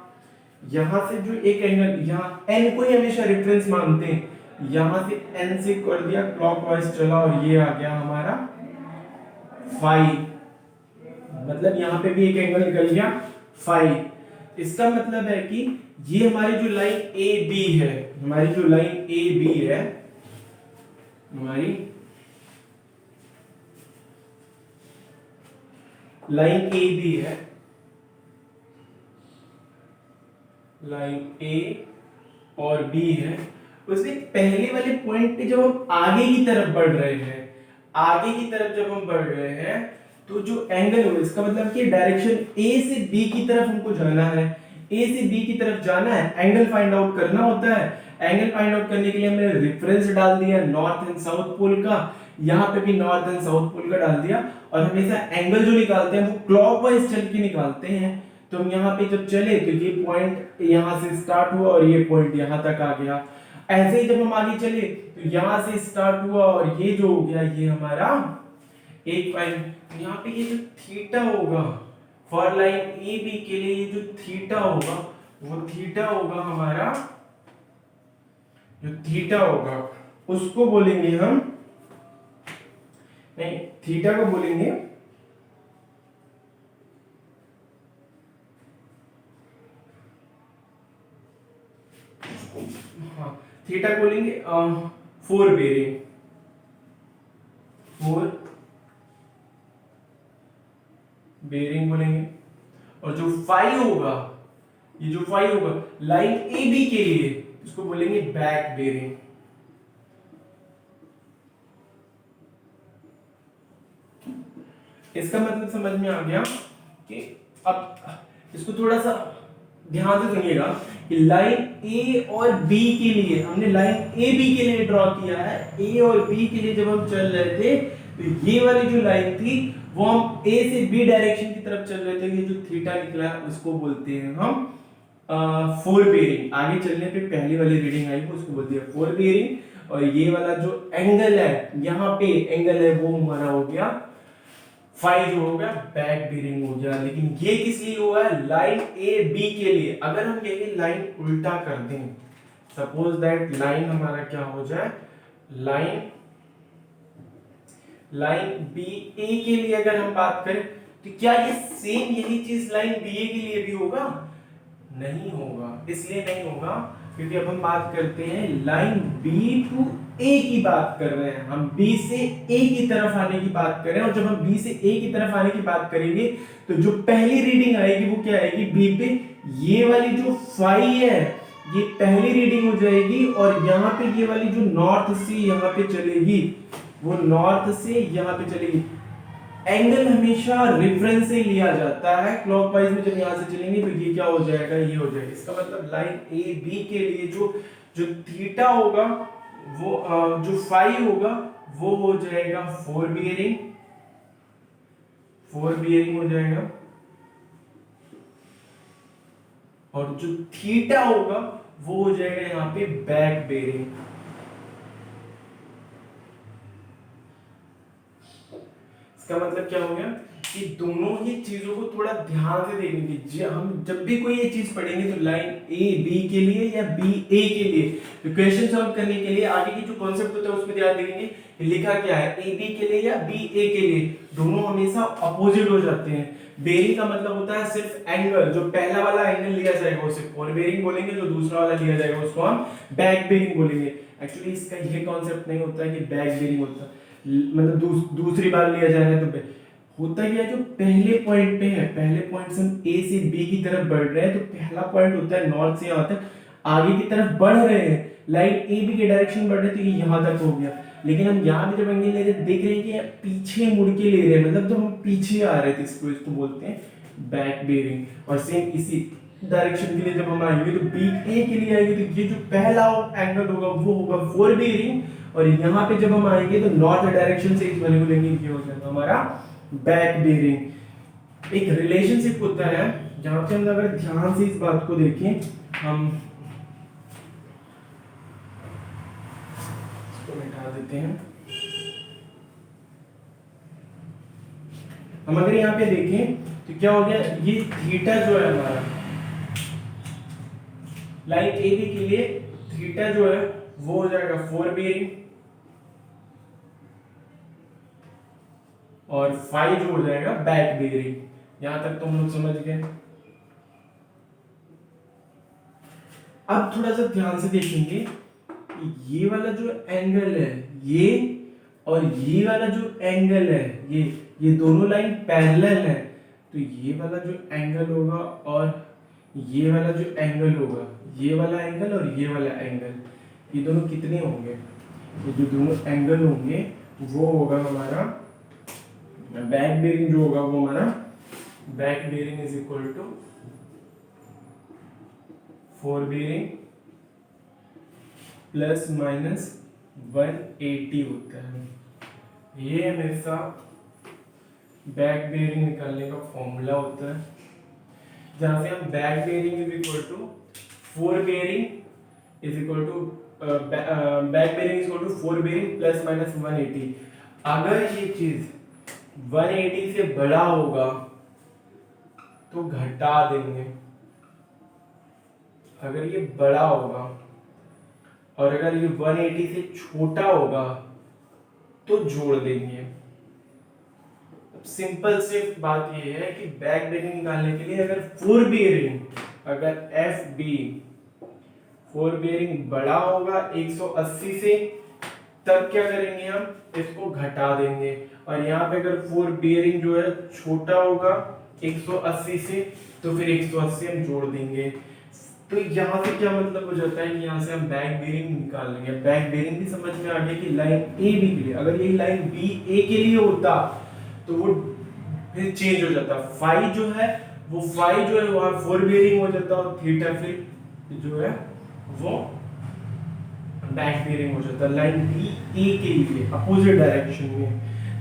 यहां से जो एक एंगल यहाँ n को ही हमेशा रेफरेंस मानते हैं, यहां से n से कर दिया क्लॉकवाइज चला और ये आ गया हमारा फाई। मतलब यहां पे भी एक एंगल निकल गया फाई। इसका मतलब है कि ये हमारी जो लाइन ए बी है, हमारी जो लाइन ए बी है, हमारी लाइन ए बी है, लाइन ए और बी है, उसके पहले वाले पॉइंट पे जब हम आगे की तरफ बढ़ रहे हैं, आगे की तरफ जब हम बढ़ रहे हैं तो जो एंगल होगा, इसका मतलब कि डायरेक्शन ए से बी की तरफ हमको जाना है, ए से बी की तरफ जाना है, एंगल फाइंड आउट करना होता है। एंगल फाइंड आउट करने के लिए हमने रेफरेंस डाल दिया नॉर्थ एंड साउथ पोल का, यहाँ पे भी नॉर्थ एंड साउथ पोल का डाल दिया। और हमेशा एंगल जो निकालते हैं वो क्लॉकवाइज चल के निकालते हैं। तो हम यहाँ पे जब चले तो ये पॉइंट यहाँ से स्टार्ट हुआ और ये पॉइंट यहाँ तक आ गया। ऐसे ही जब हम आगे चले तो यहाँ से स्टार्ट हुआ और ये जो हो गया ये हमारा एक पॉइंट। यहाँ पे ये जो थीटा होगा फॉर लाइन ए बी के लिए, ये जो थीटा होगा वो थीटा होगा हमारा, जो थीटा होगा उसको बोलेंगे हम, नहीं थीटा को बोलेंगे हाँ, थीटा को बोलेंगे फोर बेरिंग, फोर बेरिंग बोलेंगे। और जो फाई होगा, ये जो फाई होगा लाइन ए बी के लिए, इसको बोलेंगे बैक बेरिंग। इसका मतलब समझ में आ गया कि अब इसको थोड़ा सा ध्यान से सुनिएगा कि लाइन ए और बी के लिए हमने लाइन ए बी के लिए ड्रॉ किया है। ए और बी के लिए जब हम चल रहे थे तो ये वाली जो लाइन थी वो हम ए से बी डायरेक्शन की तरफ चल रहे थे। ये जो थीटा निकला उसको बोलते हैं हम फोर बेरिंग। आगे चलने पे पहली वाली रीडिंग आई वो उसको बोलते हैं फोर बेरिंग। और ये वाला जो एंगल है यहाँ पे एंगल है वो हमारा हो गया फाई, जो हो गया बैक बेरिंग हो गया। लेकिन ये किस लिए हुआ है? लाइन ए बी के लिए। अगर हम यही लाइन उल्टा कर दें, सपोज दैट लाइन हमारा क्या हो जाए, लाइन बी ए के लिए अगर हम बात करें तो क्या ये सेम यही चीज लाइन बी ए के लिए भी होगा? नहीं होगा। इसलिए नहीं होगा क्योंकि अब हम बात करते हैं लाइन बी टू ए की बात कर रहे हैं, हम बी से ए की तरफ आने की बात कर रहे हैं। और जब हम बी से ए की तरफ आने की बात करेंगे तो जो पहली रीडिंग आएगी वो क्या आएगी? बी पे ये वाली जो फाई है ये पहली रीडिंग हो जाएगी। और यहाँ पे ये वाली जो नॉर्थ से यहाँ पे चलेगी वो नॉर्थ से यहाँ पे चलेगी। एंगल हमेशा रेफरेंस से लिया जाता है क्लॉकवाइज में। जब यहाँ से चलेंगे तो ये क्या हो जाएगा? ये हो जाएगा। इसका मतलब लाइन ए बी के लिए जो जो थीटा होगा वो जो फाई होगा वो हो जाएगा फोर बियरिंग, फोर बियरिंग हो जाएगा। और जो थीटा होगा वो हो जाएगा यहाँ पे बैक बेरिंग। इसका मतलब क्या हो गया कि दोनों ही चीजों को थोड़ा ध्यान से देखेंगे। हम जब भी कोई ये चीज पढ़ेंगे तो लाइन ए बी के लिए या बी ए के लिए तो क्वेश्चन सॉल्व करने के लिए आगे की जो कॉन्सेप्ट होता है उसमें ध्यान देंगे लिखा क्या है, ए बी के लिए या बी ए के लिए। दोनों हमेशा अपोजिट हो जाते हैं। बेरिंग का मतलब होता है सिर्फ एंगल। जो पहला वाला एंगल लिया जाएगा उसे फोर बेरिंग बोलेंगे, जो दूसरा वाला लिया जाएगा उसको हम बैक बेरिंग बोलेंगे। एक्चुअली इसका ये कॉन्सेप्ट नहीं होता है कि बैक बेरिंग होता है, मतलब दूसरी बार लिया जा रहा है तो होता क्या है, जो पहले पॉइंट पे है, पहले पॉइंट से हम ए से बी की तरफ बढ़ रहे हैं तो पहला पॉइंट होता है नॉर्थ से यहाँ तक आगे की तरफ बढ़ रहे हैं, लाइन ए बी के डायरेक्शन बढ़ रहे हैं तो ये यहाँ तक हो गया। लेकिन हम यहाँ पे जब एंगल ले रहे देख रहे हैं कि पीछे मुड़ के ले रहे हैं, मतलब जब हम पीछे आ रहे थे इसको बोलते हैं बैक बेरिंग। और सेम इसी डायरेक्शन के लिए जब हम आएंगे तो बी ए के लिए आएंगे तो ये जो पहला एंगल होगा वो होगा फोर बेरिंग, और यहाँ पे जब हम आएंगे तो नॉर्थ डायरेक्शन से इस वाले को लेंगे, ये हो जाएगा हमारा बैक बेरिंग। एक रिलेशनशिप होता है जहां पे हम अगर ध्यान से इस बात को देखें, हम इसको मिटा देते हैं। हम अगर यहाँ पे देखें तो क्या हो गया, ये थीटा जो है हमारा लाइन ए बी के लिए थीटा जो है वो हो जाएगा फोर बेरिंग, और फाई जो हो जाएगा बैक बेरिंग। यहां तक तो हम लोग समझ गए। अब थोड़ा सा ध्यान से देखेंगे, ये वाला जो एंगल है ये, और ये वाला जो एंगल है ये दोनों लाइन पैरेलल है, तो ये वाला जो एंगल होगा और ये वाला जो एंगल होगा, ये वाला एंगल और ये वाला एंगल, ये दोनों कितने होंगे, ये जो दोनों एंगल होंगे वो होगा हमारा बैक बेरिंग, जो होगा वो हमारा back bearing is equal to fore bearing plus minus 180 होता है। ये हमेशा बैक बेरिंग निकालने का फॉर्मूला होता है, जहां से हम back bearing is equal to fore bearing is equal to back bearing is equal to fore bearing plus minus 180। अगर ये चीज 180 से बड़ा होगा तो घटा देंगे, अगर ये बड़ा होगा, और अगर ये 180 से छोटा होगा तो जोड़ देंगे। अब सिंपल सिर्फ बात ये है कि बैक बेरिंग निकालने के लिए अगर फोर बेरिंग, अगर एफ बी फोर बेरिंग बड़ा होगा 180 से, तब क्या करेंगे, हम इसको घटा देंगे। और यहाँ पे अगर फोर बेरिंग जो है छोटा होगा 180 से, तो फिर 180 हम जोड़ देंगे। तो यहाँ से क्या मतलब हो जाता है कि यहाँ से हम बैक बेरिंग निकाल लेंगे। बैक बेरिंग भी समझ में आ गया कि लाइन ए बी के लिए, अगर ये लाइन बी ए के लिए होता तो वो फिर चेंज हो जाता, फाई जो है वो वहां फोर बेरिंग हो जाता, और थीटा फिर जो है वो बैक बेरिंग हो जाता लाइन बी ए के लिए अपोजिट डायरेक्शन में।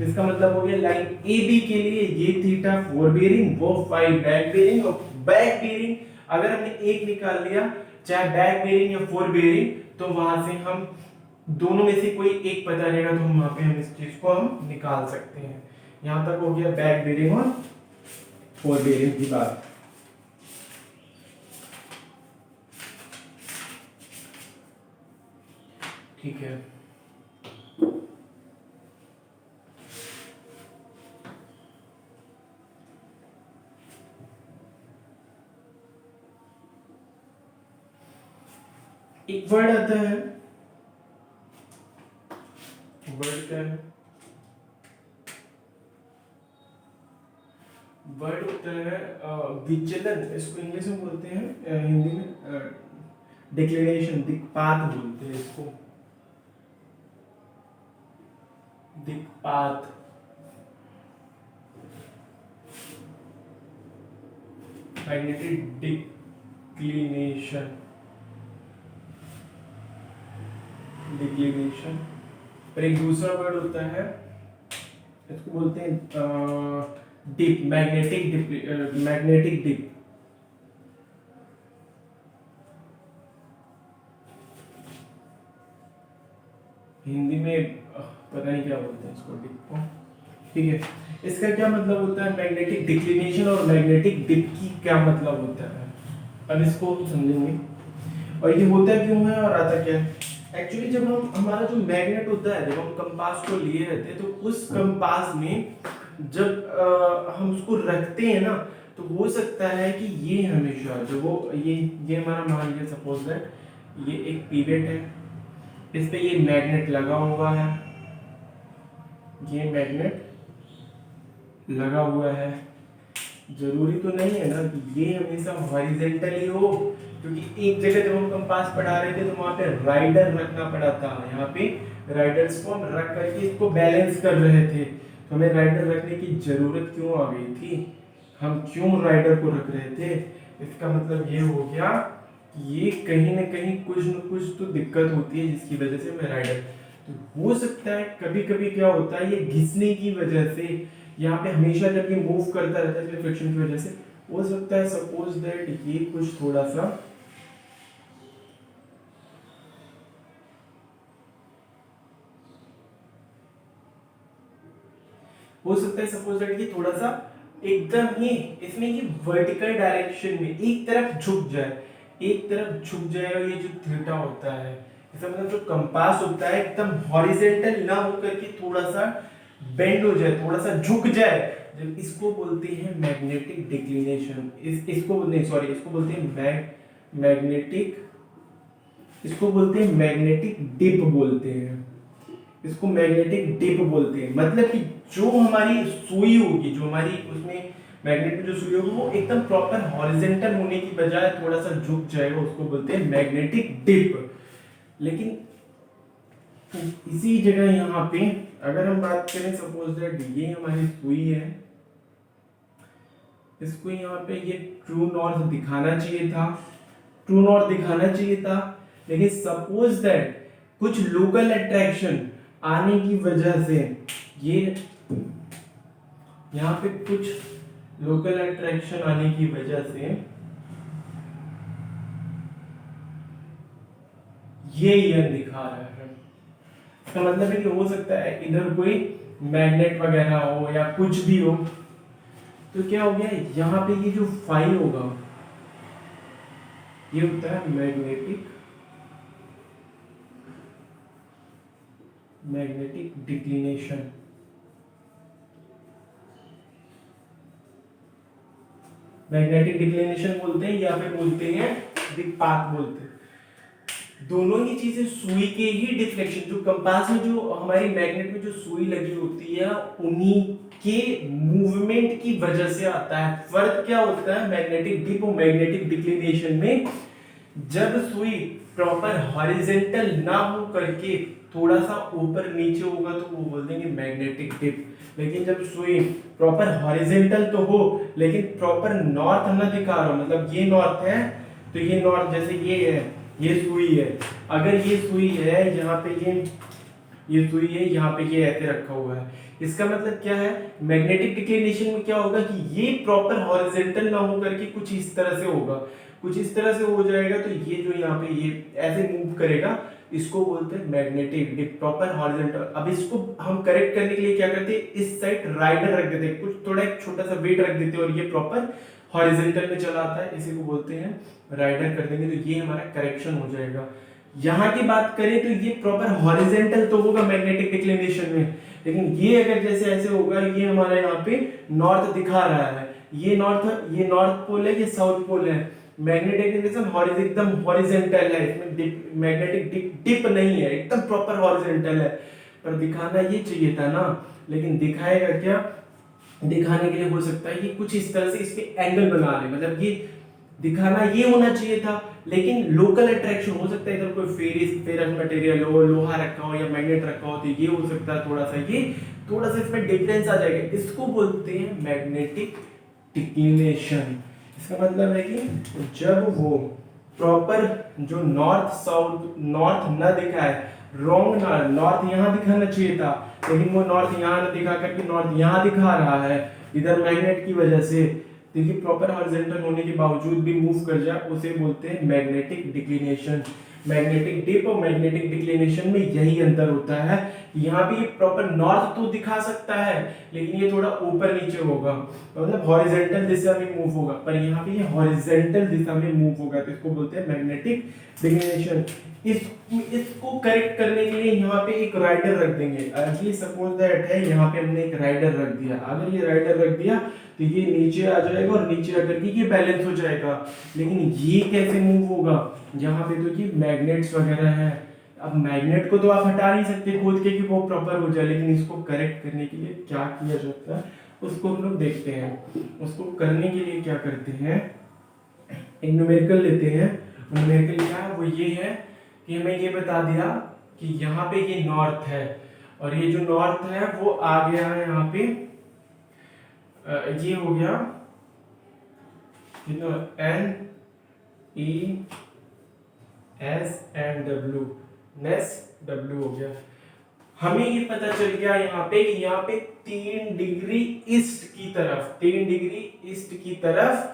इसका मतलब हो गया लाइन ए बी के लिए ये थीटा फोर बेरिंग, वो फाई बैक बेरिंग, और बैक बेरिंग अगर हमने एक निकाल लिया, चाहे बैक बेरिंग या फोर बेरिंग, तो वहां से हम दोनों में से कोई एक पता रहेगा तो वहां पे हम इस चीज को हम निकाल सकते हैं। यहां तक हो गया बैक बेरिंग और फोर बेरिंग की बात। ठीक है, एक वर्ड आता है, वर्ड क्या है, वर्ड होता है विचलन, इसको इंग्लिश में बोलते हैं, हिंदी में डिक्लेरेशन, दिक्पात बोलते हैं इसको, दिक्पात। Magnetic declination, declination. और एक दूसरा वर्ड होता है, इसको बोलते हैं dip, magnetic dip, magnetic dip. Hindi में पता नहीं क्या बोलते हैं इसको, डिप को। ठीक है, इसका क्या मतलब होता है मैग्नेटिक डिक्लिनेशन, और मैग्नेटिक डिप की क्या मतलब होता है, अब इसको समझेंगे। और ये होता क्यों है और आता क्या है। एक्चुअली जब हम, हमारा जो मैग्नेट होता है, जब हम कंपास को लिए रहते हैं, तो उस कंपास में जब हम उसको रखते हैं ना, तो हो सकता है कि ये हमेशा जो वो ये हमारा मान लिया सपोज दैट ये एक पिवट है, इस पे ये मैग्नेट लगा हुआ है, ये मैग्नेट लगा हुआ है। जरूरी तो नहीं है ना कि ये हमेशा हॉरिजॉन्टली हो, क्योंकि एक जगह जब हम कंपास पढ़ा रहे थे तो वहां पे राइडर रखना पड़ा था। यहाँ पे राइडर्स को हम रख करके इसको बैलेंस कर रहे थे, तो हमें राइडर रखने की जरूरत क्यों आ गई थी, हम क्यों राइडर को रख रहे थे, इसका मतलब ये हो गया कि ये कहीं ना कहीं कुछ न कुछ तो दिक्कत होती है जिसकी वजह से मैं राइडर, तो हो सकता है कभी कभी क्या होता है ये घिसने की वजह से, यहाँ पे हमेशा जब ये मूव करता रहता है फ्रिक्शन की वजह से, हो सकता है सपोज दैट ये कुछ थोड़ा सा हो सकता है सपोज दैट ये थोड़ा सा एकदम ही इसमें ये वर्टिकल डायरेक्शन में एक तरफ झुक जाए, एक तरफ झुक जाए, और ये जो थीटा होता है इसका मतलब जो कंपास होता है एकदम हॉरिजेंटल ना होकर के थोड़ा सा बेंड हो जाए, थोड़ा सा झुक जाए, जब इसको बोलते हैं मैग्नेटिक डिक्लिनेशन। इसको नहीं सॉरी इसको बोलते हैं मैग्नेटिक, इसको बोलते हैं मैग्नेटिक डिप बोलते हैं, इसको मैग्नेटिक डिप बोलते हैं। मतलब कि जो हमारी सुई होगी, जो हमारी उसमें मैग्नेट में जो सुई होगी वो एकदम प्रॉपर हॉरिजेंटल होने की बजाय थोड़ा सा झुक जाएगा, उसको बोलते हैं मैग्नेटिक डिप। लेकिन इसी जगह यहाँ पे अगर हम बात करें सपोज दैट ये हमारी सुई है, इसको यहाँ पे ये ट्रू नॉर्थ दिखाना चाहिए था, ट्रू नॉर्थ दिखाना चाहिए था, लेकिन सपोज दैट कुछ लोकल अट्रैक्शन आने की वजह से ये यहाँ पे कुछ लोकल अट्रैक्शन आने की वजह से ये ईयर दिखा रहा है। इसका मतलब है कि हो सकता है इधर कोई मैग्नेट वगैरह हो या कुछ भी हो, तो क्या हो गया यहाँ पे ये जो फाई होगा ये होता है मैग्नेटिक डिक्लिनेशन। मैग्नेटिक डिक्लिनेशन बोलते हैं या फिर बोलते हैं दिक्पात बोलते हैं। दोनों ही चीजें सुई के ही डिफ्लेक्शन, जो कंपास में जो हमारी मैग्नेट में जो सुई लगी होती है उन्हीं के मूवमेंट की वजह से आता है। फर्क क्या होता है मैग्नेटिक डिप और मैग्नेटिक डिक्लिनेशन में, जब सुई प्रॉपर हॉरिजेंटल ना हो करके थोड़ा सा ऊपर नीचे होगा तो वो बोल देंगे मैग्नेटिक डिप। लेकिन जब सुई प्रॉपर हॉरिजेंटल तो हो लेकिन प्रॉपर नॉर्थ ना दिखा रहा हो, मतलब ये नॉर्थ है तो ये नॉर्थ, जैसे ये है ये सुई है, अगर ये सुई है यहाँ पे ये सुई है यहाँ पे ये ऐसे रखा हुआ है, इसका मतलब क्या है मैग्नेटिक डिक्लिनेशन में क्या होगा कि ये प्रॉपर हॉरिजेंटल ना हो करके कुछ इस तरह से होगा, कुछ इस तरह से हो जाएगा, तो ये जो यहाँ पे ये ऐसे मूव करेगा, इसको बोलते हैं मैग्नेटिक डिप, प्रॉपर हॉरिजॉन्टल। अब इसको हम करेक्ट करने के लिए क्या करते हैं, इस साइड राइडर रख देते हैं, कुछ थोड़ा एक छोटा सा वेट रख देते हैं और ये प्रॉपर हॉरिजॉन्टल में चला आता है, इसी को बोलते हैं राइडर कर देंगे, तो ये हमारा करेक्शन हो जाएगा। यहाँ की बात करें तो ये प्रॉपर हॉरिजॉन्टल तो होगा मैग्नेटिक डिक्लिनेशन में, लेकिन ये अगर जैसे ऐसे होगा, ये हमारा यहाँ पे नॉर्थ दिखा रहा है, ये नॉर्थ पोल है, ये साउथ पोल है, मैग्नेटिक डिक्लिनेशन एकदम हॉरिजॉन्टल है, इसमें मैग्नेटिक डिप नहीं है, एकदम प्रॉपर हॉरिजॉन्टल है। पर दिखाना ये चाहिए था ना, लेकिन दिखाएगा क्या, दिखाने के लिए हो सकता है कि कुछ इस तरह से इस पे एंगल बना ले, मतलब ये दिखाना ये होना चाहिए था, लेकिन लोकल अट्रैक्शन हो सकता है, इधर कोई फेरस मटेरियल हो, लोहा रखा हो या मैग्नेट रखा हो, तो ये हो सकता है थोड़ा सा इसमें डिफरेंस आ जाएगा, इसको बोलते हैं मैग्नेटिक डिक्लिनेशन। इसका मतलब है कि जब वो प्रॉपर जो नॉर्थ साउथ नॉर्थ न दिखाए, रॉन्ग ना, नॉर्थ यहाँ दिखाना चाहिए था लेकिन वो नॉर्थ यहाँ न दिखा करके नॉर्थ यहाँ दिखा रहा है इधर मैग्नेट की वजह से, देखिए प्रॉपर हॉरिजॉन्टल होने के बावजूद भी मूव कर जाए, उसे बोलते हैं मैग्नेटिक डिक्लिनेशन। मैग्नेटिक डिप और मैग्नेटिक डिक्लिनेशन में यही अंतर होता है, यहाँ भी प्रॉपर नॉर्थ तो दिखा सकता है लेकिन ये थोड़ा ऊपर नीचे होगा, मतलब हॉरिजॉन्टल दिशा में मूव होगा, पर यहाँ पे ये हॉरिजॉन्टल दिशा में मूव होगा, तो इसको बोलते हैं मैग्नेटिक डिक्लिनेशन। इसको करेक्ट करने के लिए यहाँ पे एक राइडर रख देंगे, ये सपोज दैट है, यहाँ पे हमने एक राइडर रख दिया, अगर ये राइडर रख दिया तो ये नीचे आ जाएगा और नीचे आकर के ये बैलेंस हो जाएगा, लेकिन ये कैसे मूव होगा, यहाँ पे तो ये मैग्नेट्स वगैरह है, अब मैग्नेट को तो आप हटा नहीं सकते खोद के कि वो प्रॉपर हो जाए, लेकिन इसको करेक्ट करने के लिए क्या किया जाता है उसको हम लोग देखते हैं। उसको करने के लिए क्या करते हैं, एक न्यूमेरिकल लेते हैं, न्यूमेरिकल क्या है, वो ये है कि हमें ये बता दिया कि यहाँ पे ये नॉर्थ है और ये जो नॉर्थ है वो आ गया है यहाँ पे, ये हो गया कितना N E S and W, नेस डब्ल्यू हो गया। हमें ये पता चल गया यहाँ पे कि यहाँ पे 3 डिग्री ईस्ट की तरफ, 3 डिग्री ईस्ट की तरफ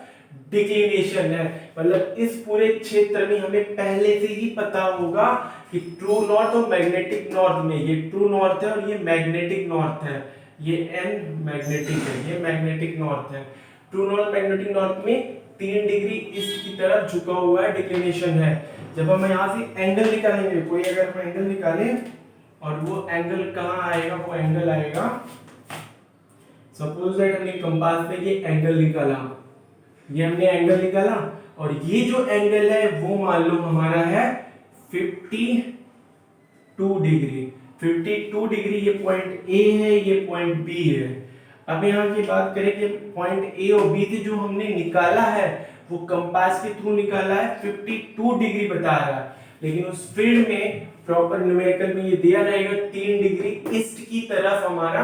डिक्लिनेशन है। मतलब इस पूरे क्षेत्र में हमें पहले से ही पता होगा कि ट्रू नॉर्थ और मैग्नेटिक नॉर्थ में, ये ट्रू नॉर्थ है और ये मैग्नेटिक नॉर्थ है, ये एन मैग्नेटिक है, ये मैग्नेटिक नॉर्थ है। ट्रू नॉर्थ मैग्नेटिक नॉर्थ में 3 डिग्री ईस्ट की तरफ झुका हुआ है, डिक्लिनेशन है। जब हम यहाँ से एंगल निकालेंगे, कोई अगर हम एंगल निकालें और वो एंगल कहाँ आएगा, वो एंगल आएगा, सपोज दैट हमने कंपास पे ये एंगल निकाला, ये हमने एंगल निकाला और ये जो एंगल है वो मान लो हमारा है 52 डिग्री। 52 डिग्री ये पॉइंट ए है, ये पॉइंट बी है। अब यहाँ की बात करें कि पॉइंट ए और बी से जो हमने निकाला है वो कंपास के थ्रू निकाला है, 52 डिग्री बता रहा है, लेकिन उस फील्ड में प्रॉपर न्यूमेरिकल में ये दिया रहेगा 3 डिग्री ईस्ट की तरफ हमारा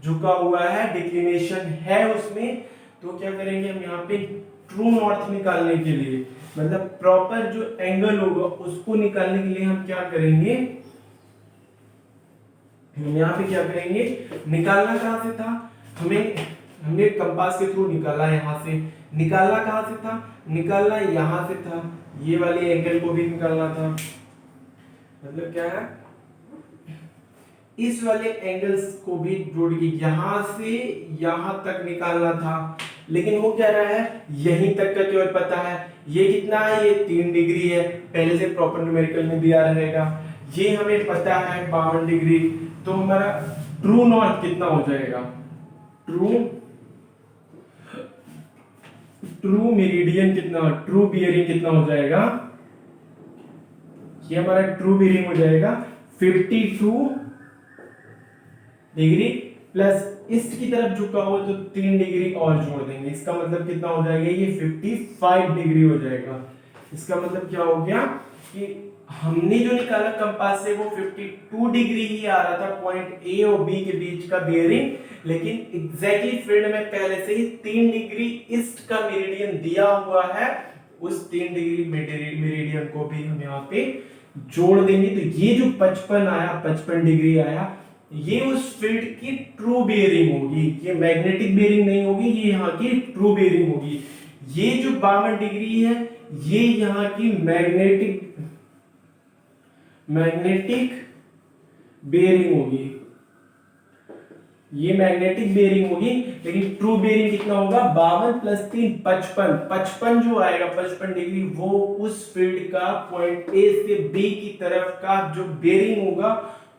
झुका हुआ है, डिक्लिनेशन है उसमें। तो क्या करेंगे हम यहाँ पे ट्रू नॉर्थ निकालने के लिए, मतलब प्रॉपर जो एंगल होगा उसको निकालने के लिए हम क्या करेंगे, हम यहाँ पे क्या करेंगे, निकालना कहां से था, हमने कंपास के थ्रू निकाला, यहाँ से निकालना कहां से था, निकालना यहां से था, ये वाले एंगल को भी निकालना था। मतलब क्या है, इस वाले एंगल्स को भी जोड़ के यहां से यहां तक निकालना था, लेकिन वो क्या रहा है, यहीं तक का केवल पता है। ये कितना है, ये 3 डिग्री है, पहले से प्रॉपर न्यूमेरिकल में दिया रहेगा। ये हमें पता है 52 डिग्री। तो हमारा ट्रू नॉर्थ कितना हो जाएगा, ट्रू मेरिडियन कितना, ट्रू बियरिंग कितना हो जाएगा, ये हमारा ट्रू बियरिंग हो जाएगा 52 डिग्री प्लस ईस्ट की तरफ झुका हो तो 3 डिग्री और जोड़ देंगे, इसका मतलब कितना हो जाएगा, ये 55 डिग्री हो जाएगा। इसका मतलब क्या हो गया कि हमने जो निकाला कंपास से वो 52 डिग्री ही आ रहा था पॉइंट ए और बी के बीच का बेयरिंग, लेकिन एग्जैक्टली फील्ड में पहले से ही 3 डिग्री ईस्ट का मेरिडियन दिया हुआ है, उस 3 डिग्री मेरिडियन को भी हम यहाँ पे जोड़ देंगे। तो ये जो 55 आया, 55 डिग्री आया, ये उस फील्ड की ट्रू बेयरिंग होगी, ये मैग्नेटिक बेयरिंग नहीं होगी, ये यहाँ की ट्रू बेयरिंग होगी। ये जो 52 डिग्री है ये यहाँ की मैग्नेटिक बेयरिंग होगी, ये मैग्नेटिक बेयरिंग होगी। लेकिन ट्रू बेयरिंग कितना होगा, 52 प्लस 3 55, 55 जो आएगा 55 डिग्री वो उस फील्ड का पॉइंट ए से बी की तरफ का जो बेयरिंग होगा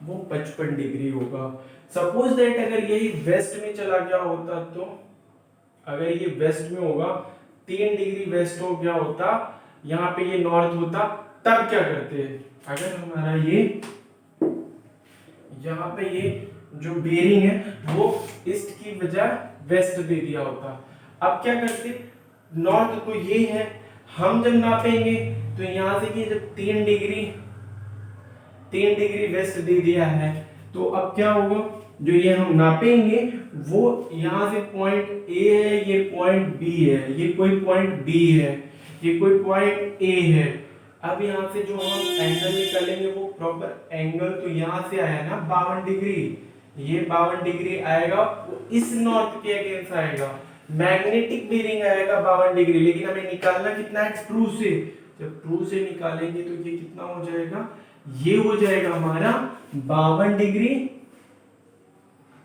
वो 55 डिग्री होगा। सपोज दैट अगर यही वेस्ट में चला गया होता, तो अगर ये वेस्ट में होगा, 3 डिग्री वेस्ट हो गया होता, यहाँ पे ये नॉर्थ होता, तब क्या करते हैं, अगर हमारा ये यहाँ पे ये जो बेयरिंग है वो ईस्ट की बजाय वेस्ट दे दिया होता, अब क्या करते, नॉर्थ तो ये है, हम जब नापेंगे तो यहाँ से कि जब 3 डिग्री वेस्ट दे दिया है, तो अब क्या होगा, जो ये हम नापेंगे वो यहाँ से पॉइंट ए है, ये पॉइंट बी है, ये कोई पॉइंट बी है, ये कोई पॉइंट ए है। अब यहाँ से जो हम एंगल निकालेंगे वो प्रॉपर एंगल तो यहाँ से आया ना 52 डिग्री, ये 52 डिग्री आएगा, वो इस नॉर्थ के अगेंस्ट आएगा, मैग्नेटिक बेयरिंग आएगा 52 डिग्री, लेकिन हमें निकालना कितना है, ट्रू से। जब ट्रू से निकालेंगे तो ये कितना हो जाएगा, ये हो जाएगा हमारा 52 डिग्री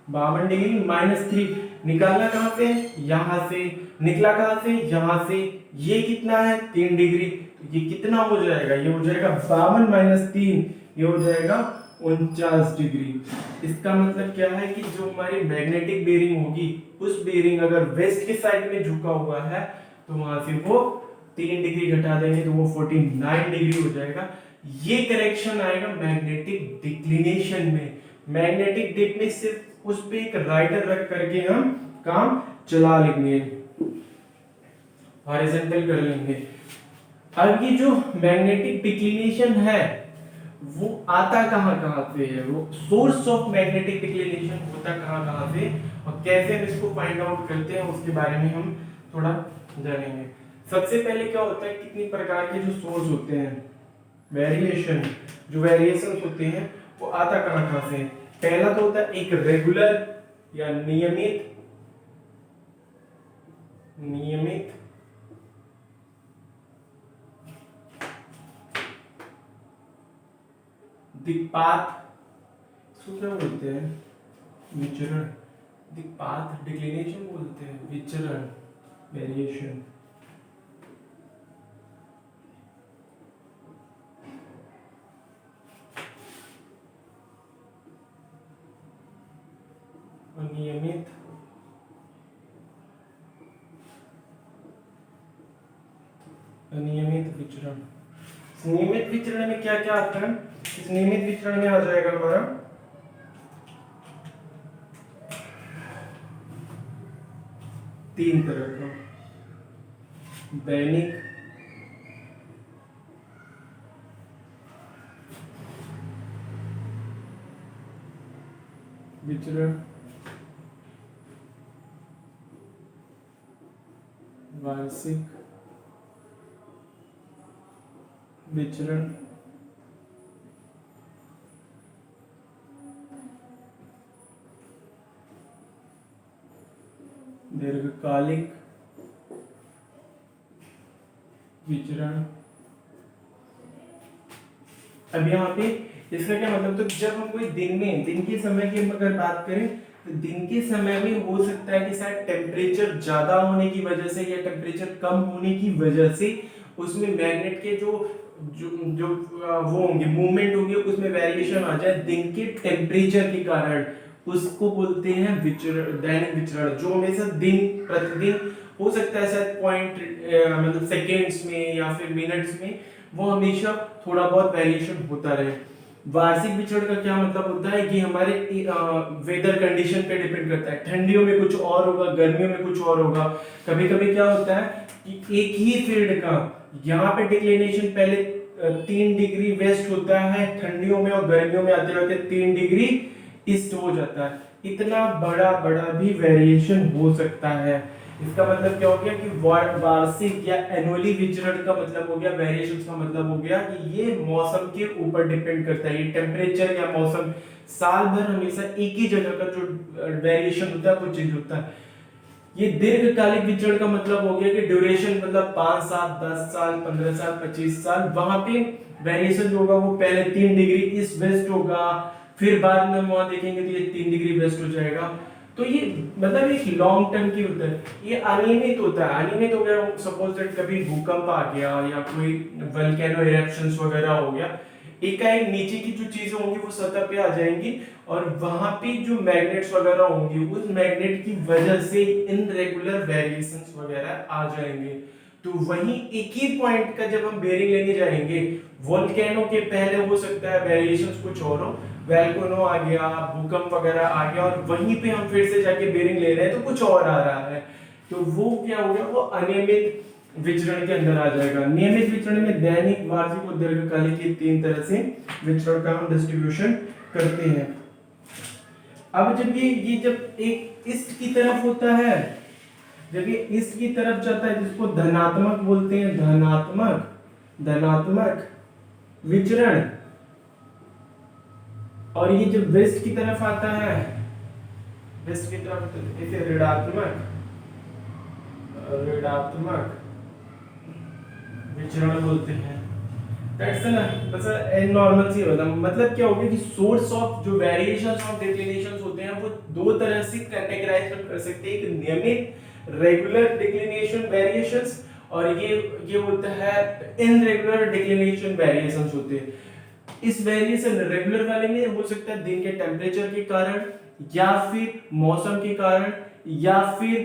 -3। निकालना कहां से, यहां से, निकला कहां से, यहां से, ये कितना है 3 डिग्री, तो ये कितना हो जाएगा, ये हो जाएगा 52 - 3, ये हो जाएगा 49 डिग्री। इसका मतलब क्या है कि जो हमारी मैग्नेटिक बेयरिंग होगी, उस बेयरिंग अगर वेस्ट के साइड में झुका हुआ है तो वहां से वो 3 डिग्री घटा देंगे तो वो 49 डिग्री हो जाएगा। ये करेक्शन आएगा मैग्नेटिक डिक्लिनेशन में। मैग्नेटिक डिप में सिर्फ उस पे एक राइटर रख करके हम काम चला लेंगे, हॉरिजॉन्टल कर लेंगे। अब ये जो मैग्नेटिक डिक्लिनेशन है वो आता कहां से है, वो सोर्स ऑफ मैग्नेटिक डिक्लिनेशन होता कहां से और कैसे हम इसको फाइंड आउट करते हैं उसके बारे में हम थोड़ा जानेंगे। सबसे पहले क्या होता है, कितनी प्रकार के जो सोर्स होते हैं, वेरिएशन, जो वेरिएशन होते हैं वो आता कहाँ कहाँ से। पहला तो होता है एक रेगुलर या नियमित नियमित दिक्पात, इसको क्या बोलते हैं, विचरण, दिक्पात डिक्लिनेशन बोलते हैं, विचरण वेरिएशन। अनियमित अनियमित विचरण। नियमित विचरण में क्या क्या आता है, इस नियमित विचरण में आ जाएगा हमारा तीन तरह का, दैनिक, विचरण, वार्षिक विचरण, दीर्घकालिक विचरण। अब यहाँ पे इसका क्या मतलब, तो जब हम कोई दिन के समय की हम अगर बात करें तो दिन के समय में हो सकता है कि शायद टेम्परेचर ज्यादा होने की वजह से या टेम्परेचर कम होने की वजह से उसमें मैग्नेट के जो जो जो वो होंगे, मूवमेंट होगी, उसमें वेरिएशन आ जाए दिन के टेम्परेचर के कारण। उसको बोलते हैं विचरण, दैनिक विचरण, जो हमेशा दिन प्रतिदिन हो सकता है शायद पॉइंट मतलब सेकेंड्स में या फिर मिनट्स में, वो हमेशा थोड़ा बहुत वेरिएशन होता रहे। वार्षिक विचरण का क्या मतलब होता है कि हमारे वेदर कंडीशन पे डिपेंड करता है, ठंडियों में कुछ और होगा, गर्मियों में कुछ और होगा। कभी कभी क्या होता है कि एक ही फील्ड का यहाँ पे डिक्लिनेशन पहले 3 डिग्री वेस्ट होता है ठंडियों में, और गर्मियों में आते आते 3 डिग्री ईस्ट हो जाता है। इतना बड़ा बड़ा भी वेरिएशन हो सकता है। इसका मतलब क्या हो गया कि वार्षिक या एनुअली विचरण का मतलब हो गया, वेरिएशन का मतलब हो गया कि ये मौसम के ऊपर डिपेंड करता है, ये टेम्परेचर या मौसम साल भर हमेशा एक ही जगह का जो वेरिएशन होता है वो चेंज होता है। ये दीर्घकालिक विचरण का मतलब हो गया कि ड्यूरेशन मतलब 5 साल, 10 साल, 15 साल, 25 साल, वहां पे वेरिएशन जो होगा वो पहले 3 डिग्री ईस्ट वेस्ट होगा, फिर बाद में वहां देखेंगे तो ये 3 डिग्री वेस्ट हो जाएगा। तो ये मतलब एक लॉन्ग टर्म की होता है। ये अनियमित होता है, अनियमित हो गया सपोज दैट कभी भूकंप आ गया या कोई वोल्केनो इरेप्शंस वगैरह हो गया, एकाएक नीचे की जो चीजें होंगी वो सतह पे आ जाएंगी, और वहां पे जो मैग्नेट्स वगैरह होंगी उस मैग्नेट की वजह से इनरेगुलर वेरिएशंस वगैरह आ जाएंगे। तो वहीं एक ही पॉइंट का जब हम बेरिंग लेने जाएंगे, वोल्केनो के पहले हो सकता है वेरिएशंस कुछ और हो, वोल्केनो आ गया, भूकंप वगैरह आ गया, और वहीं पे हम फिर से जाके बेरिंग ले रहे हैं तो कुछ और आ रहा है, तो वो क्या हो गया, वो अनियमित विचरण के अंदर आ जाएगा। नियमित विचरण में दैनिक, वार्षिक और दीर्घकालिक, ये 3 तरह से विचरण का हम डिस्ट्रीब्यूशन करते हैं। अब जब ये जब एक ईस्ट की तरफ होता है, जब ये ईस्ट की तरफ जाता है जिसको धनात्मक बोलते हैं, धनात्मक विचरण, और ये जब वेस्ट की तरफ आता है, वेस्ट की तरफ इसे ऋणात्मक विचरण बोलते हैं। दैट्स ना बस नॉर्मल सी होता है। मतलब क्या हो गया कि सोर्स ऑफ जो वेरिएशंस ऑफ डिक्लिनेशंस होते हैं वो दो तरह से कैटेगराइज कर सकते हैं, एक नियमित रेगुलर डिक्लिनेशन वेरिएशंस, और ये होता है इनरेगुलर डिक्लिनेशन वेरिएशंस होते हैं। इस वेरिएशन रेगुलर वाले में हो सकता है दिन के टेम्परेचर के कारण, या फिर मौसम के कारण, या फिर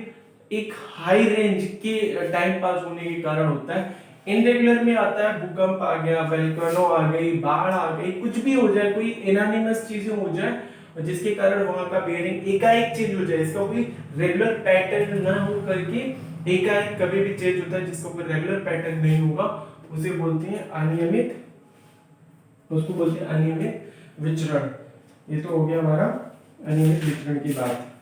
एक हाई रेंज के टाइम पास होने के कारण होता है। इनरेगुलर में आता है भूकंप आ गया, वोल्केनो आ गई, बाढ़ आ गई, कुछ भी हो जाए, कोई एनानिमस चीजें हो जाए जिसके कारण वहां का बेयरिंग एकाएक चेंज हो जाए, इसका कोई रेगुलर पैटर्न ना हो करके एकाएक कभी भी चेंज होता है, जिसका कोई रेगुलर पैटर्न नहीं होगा, उसे बोलते हैं अनियमित, उसको बोलते हैं अनियमित विचरण। ये तो हो गया हमारा अनियमित विचरण की बात।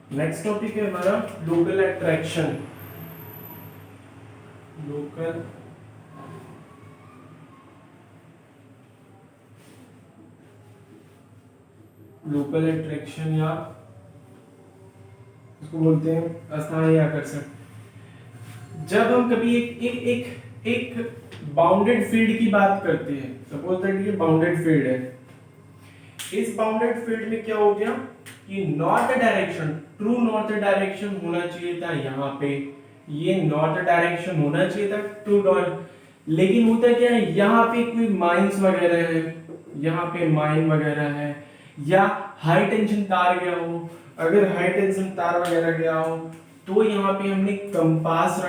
नेक्स्ट टॉपिक है हमारा local attraction. Local local attraction या उसको बोलते हैं स्थानीय आकर्षण। जब हम कभी एक एक एक एक बाउंडेड फील्ड की बात करते हैं, सपोज दैट ये बाउंडेड फील्ड है, इस बाउंडेड फील्ड में क्या हो गया कि north direction, true north direction होना चाहिए था यहाँ पे, ये नॉर्थ डायरेक्शन होना चाहिए था ट्रू नॉर्थ, लेकिन होता क्या है यहाँ पे कोई माइंस वगैरह है, यहाँ पे माइन वगैरह है, या हाई टेंशन तार गया हो, अगर हाई टेंशन तार वगैरह गया हो तो यहाँ पे हमने कंपास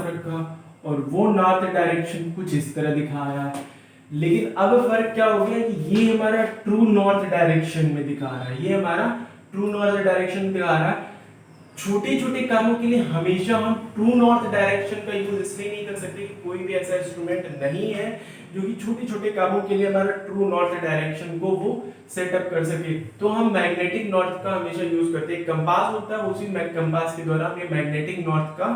रखा और वो नॉर्थ डायरेक्शन कुछ इस तरह दिखाया। लेकिन अब फर्क क्या हो गया कि ये हमारा ट्रू नॉर्थ डायरेक्शन में दिखा रहा है, ये हमारा ट्रू नॉर्थ डायरेक्शन दिखा रहा है। छोटे छोटे कामों के लिए हमेशा हम ट्रू नॉर्थ डायरेक्शन का यूज इसलिए नहीं कर सकते कि कोई भी ऐसा इंस्ट्रूमेंट नहीं है जो कि छोटे छोटे कामों के लिए हमारा ट्रू नॉर्थ डायरेक्शन को वो सेटअप कर सके। तो हम मैग्नेटिक नॉर्थ का हमेशा यूज करते हैं, कंपास होता है, उसी कंपास के द्वारा हम ये मैग्नेटिक नॉर्थ का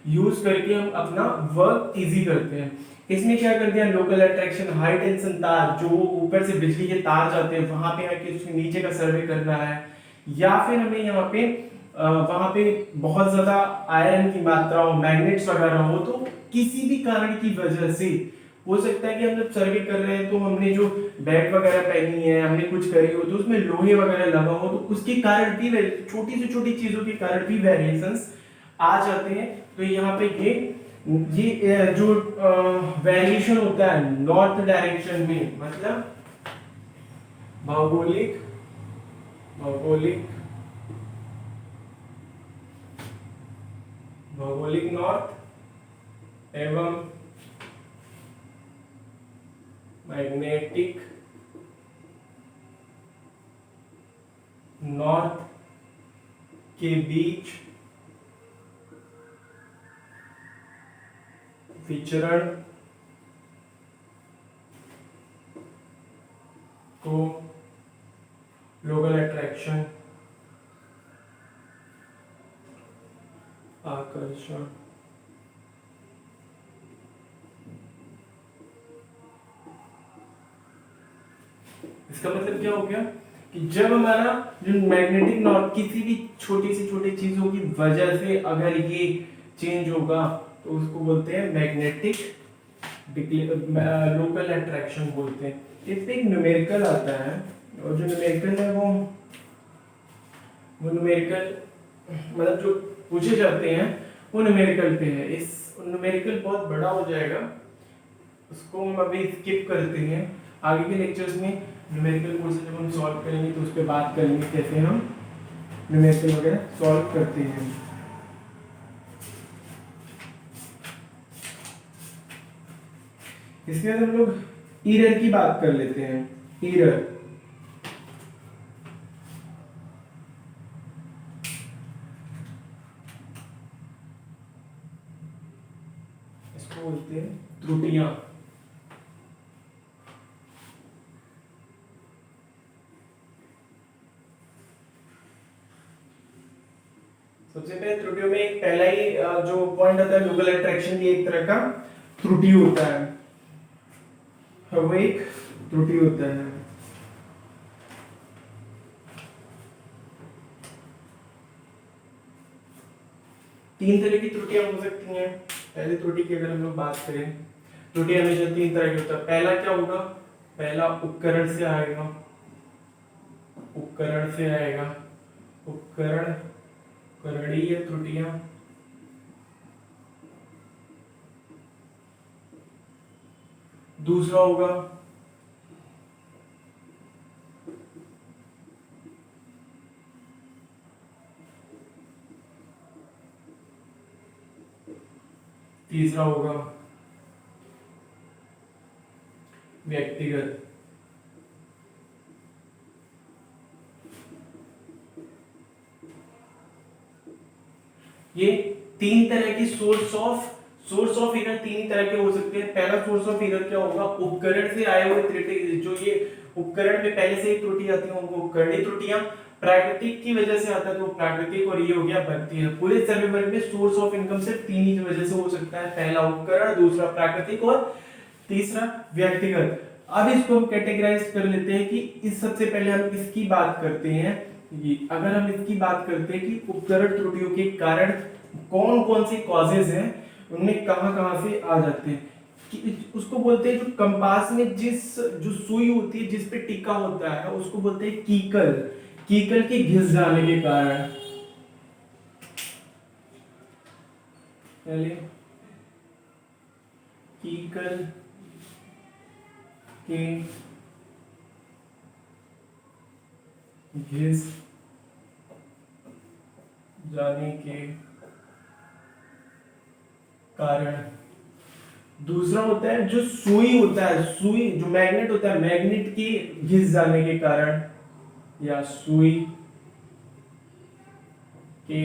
यूज करके हम अपना वर्क इजी करते हैं। इसमें क्या कर दिया, लोकल अट्रैक्शन, हाई टेंशन तार जो ऊपर से बिजली के तार जाते हैं वहां पे आके उसके नीचे का सर्वे करना है, या फिर हमें यहाँ पे वहां पे बहुत ज्यादा आयरन की मात्रा हो, मैग्नेट्स वगैरह हो, तो किसी भी कारण की वजह से हो सकता है कि हम जब सर्वे कर रहे हैं तो हमने जो बैट वगैरह पहनी है, हमने कुछ करी हो तो उसमें लोहे वगैरह लगा हो, तो उसके कारण भी छोटी से छोटी चीजों के कारण भी वेरिएशंस आ जाते हैं। तो यहाँ पे ये जो वेरिएशन होता है नॉर्थ डायरेक्शन में, मतलब भौगोलिक भौगोलिक भौगोलिक नॉर्थ एवं मैग्नेटिक नॉर्थ के बीच विचरण को लोकल अट्रैक्शन, आकर्षण इसका मतलब क्या हो गया कि जब हमारा जो मैग्नेटिक नॉर्थ किसी भी छोटी से छोटी चीजों की वजह से अगर ये चेंज होगा तो उसको बोलते हैं मैग्नेटिक लोकल अट्रैक्शन बोलते हैं। इसमें एक न्यूमेरिकल आता है, और जो न्यूमेरिकल है वो न्यूमेरिकल मतलब जो पूछे जाते हैं वो न्यूमेरिकल पे है। इस न्यूमेरिकल बहुत बड़ा हो जाएगा, उसको हम अभी स्किप करते हैं, आगे के लेक्चर्स में न्यूमेरिकल क्वेश्चन जब हम सॉल्व करेंगे तो उस पर बात करेंगे कैसे हम न्यूमेरिकल वगैरह सॉल्व करते हैं। इसके बाद हम लोग ईरर की बात कर लेते हैं। ईरर इसको बोलते हैं त्रुटियां। सबसे पहले त्रुटियों में एक पहला ही जो पॉइंट आता है लोकल अट्रैक्शन की एक तरह का त्रुटि होता है, वो एक त्रुटि होता है। तीन तरह की त्रुटियां हो सकती हैं। पहली त्रुटि की अगर हम लोग बात करें, त्रुटि हमेशा तीन तरह की होता है। पहला क्या होगा, पहला उपकरण से आएगा, उपकरण से आएगा, उपकरण करणीय त्रुटियां। दूसरा होगा तीसरा होगा व्यक्तिगत। ये तीन तरह की सोर्स ऑफ एरर तीन ही तरह के हो सकते हैं। पहला सोर्स ऑफ एरर क्या होगा, उपकरण से आए हुए त्रुटि, जो ये उपकरण में पहले से ही त्रुटि आती है उनको उपकरणीय त्रुटियां। प्राकृतिक की वजह से आता है, तो प्राकृतिक और ये हो गया बढ़ती है। पूरे सर्वे वर्ग में सोर्स ऑफ इनकम सिर्फ तीन ही वजह से हो सकता है, पहला उपकरण, दूसरा प्राकृतिक और तीसरा व्यक्तिगत। अब इसको हम कैटेगराइज कर लेते हैं कि इस सबसे पहले हम इसकी बात करते हैं। अगर हम इसकी बात करते हैं कि उपकरण त्रुटियों के कारण कौन कौन से कॉजेज हैं, उनमें कहां कहां से आ जाते हैं, कि उसको बोलते हैं जो कंपास में जो सुई होती है जिस पे टिका होता है उसको बोलते हैं कीकल। कीकल के घिस जाने के कारण, पहले कीकल के घिस जाने के कारण। दूसरा होता है जो सुई होता है, सुई जो मैग्नेट होता है, मैग्नेट के घिस जाने के कारण, या सुई के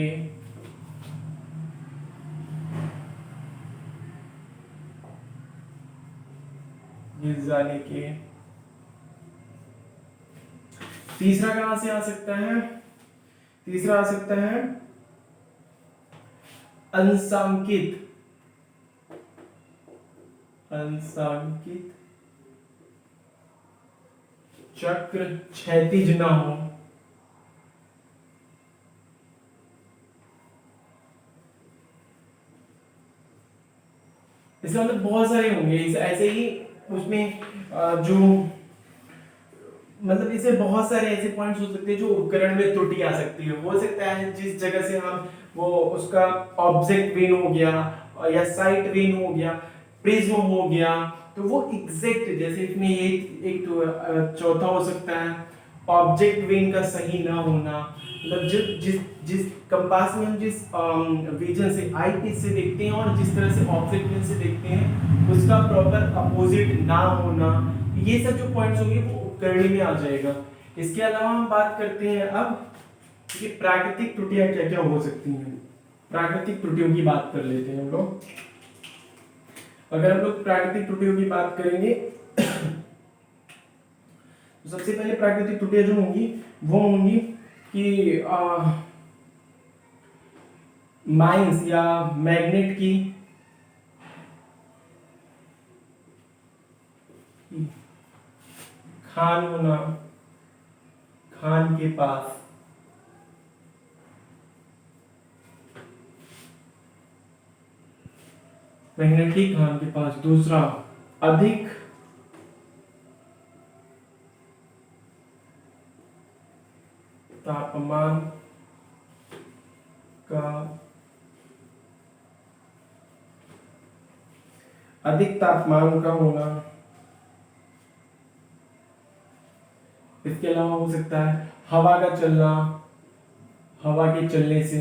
घिस जाने के। तीसरा कहां से आ सकता है? तीसरा आ सकता है अंशांकित, अंशांकित चक्र क्षैतिज ना हो। इसका मतलब बहुत सारे होंगे ऐसे ही उसमें जो मतलब इसे बहुत सारे ऐसे पॉइंट्स हो सकते हैं जो उपकरण में त्रुटि आ सकती है। हो सकता है जिस जगह से हम वो उसका ऑब्जेक्ट वेन हो गया या साइट वेन हो गया, प्रिज्म हो गया, तो वो एग्जैक्ट जैसे इसमें ये एक तो चौथा हो सकता है ऑब्जेक्ट वेन का सही ना होना। मतलब जिस जिस कंपास में हम जिस विजन से आई पीस से देखते हैं और जिस तरह से ऑब्जेक्ट वेन से देखते हैं उसका प्रॉपर अपोजिट ना होना, ये सब जो पॉइंट्स होंगे वो उपकरणी में आ जाएगा। इसके अलावा हम बात करते हैं अब कि प्राकृतिक त्रुटियां क्या क्या हो सकती हैं। प्राकृतिक त्रुटियों की बात कर लेते हैं हम लोग। अगर हम लोग प्राकृतिक त्रुटियों की बात करेंगे तो सबसे पहले प्राकृतिक त्रुटियां जो होंगी वो होंगी कि माइंस या मैग्नेट की खान होना, खान के पास, मैग्नेटिक खान के पास। दूसरा अधिक तापमान का, अधिक तापमान का होना। इसके अलावा हो सकता है हवा का चलना, हवा के चलने से,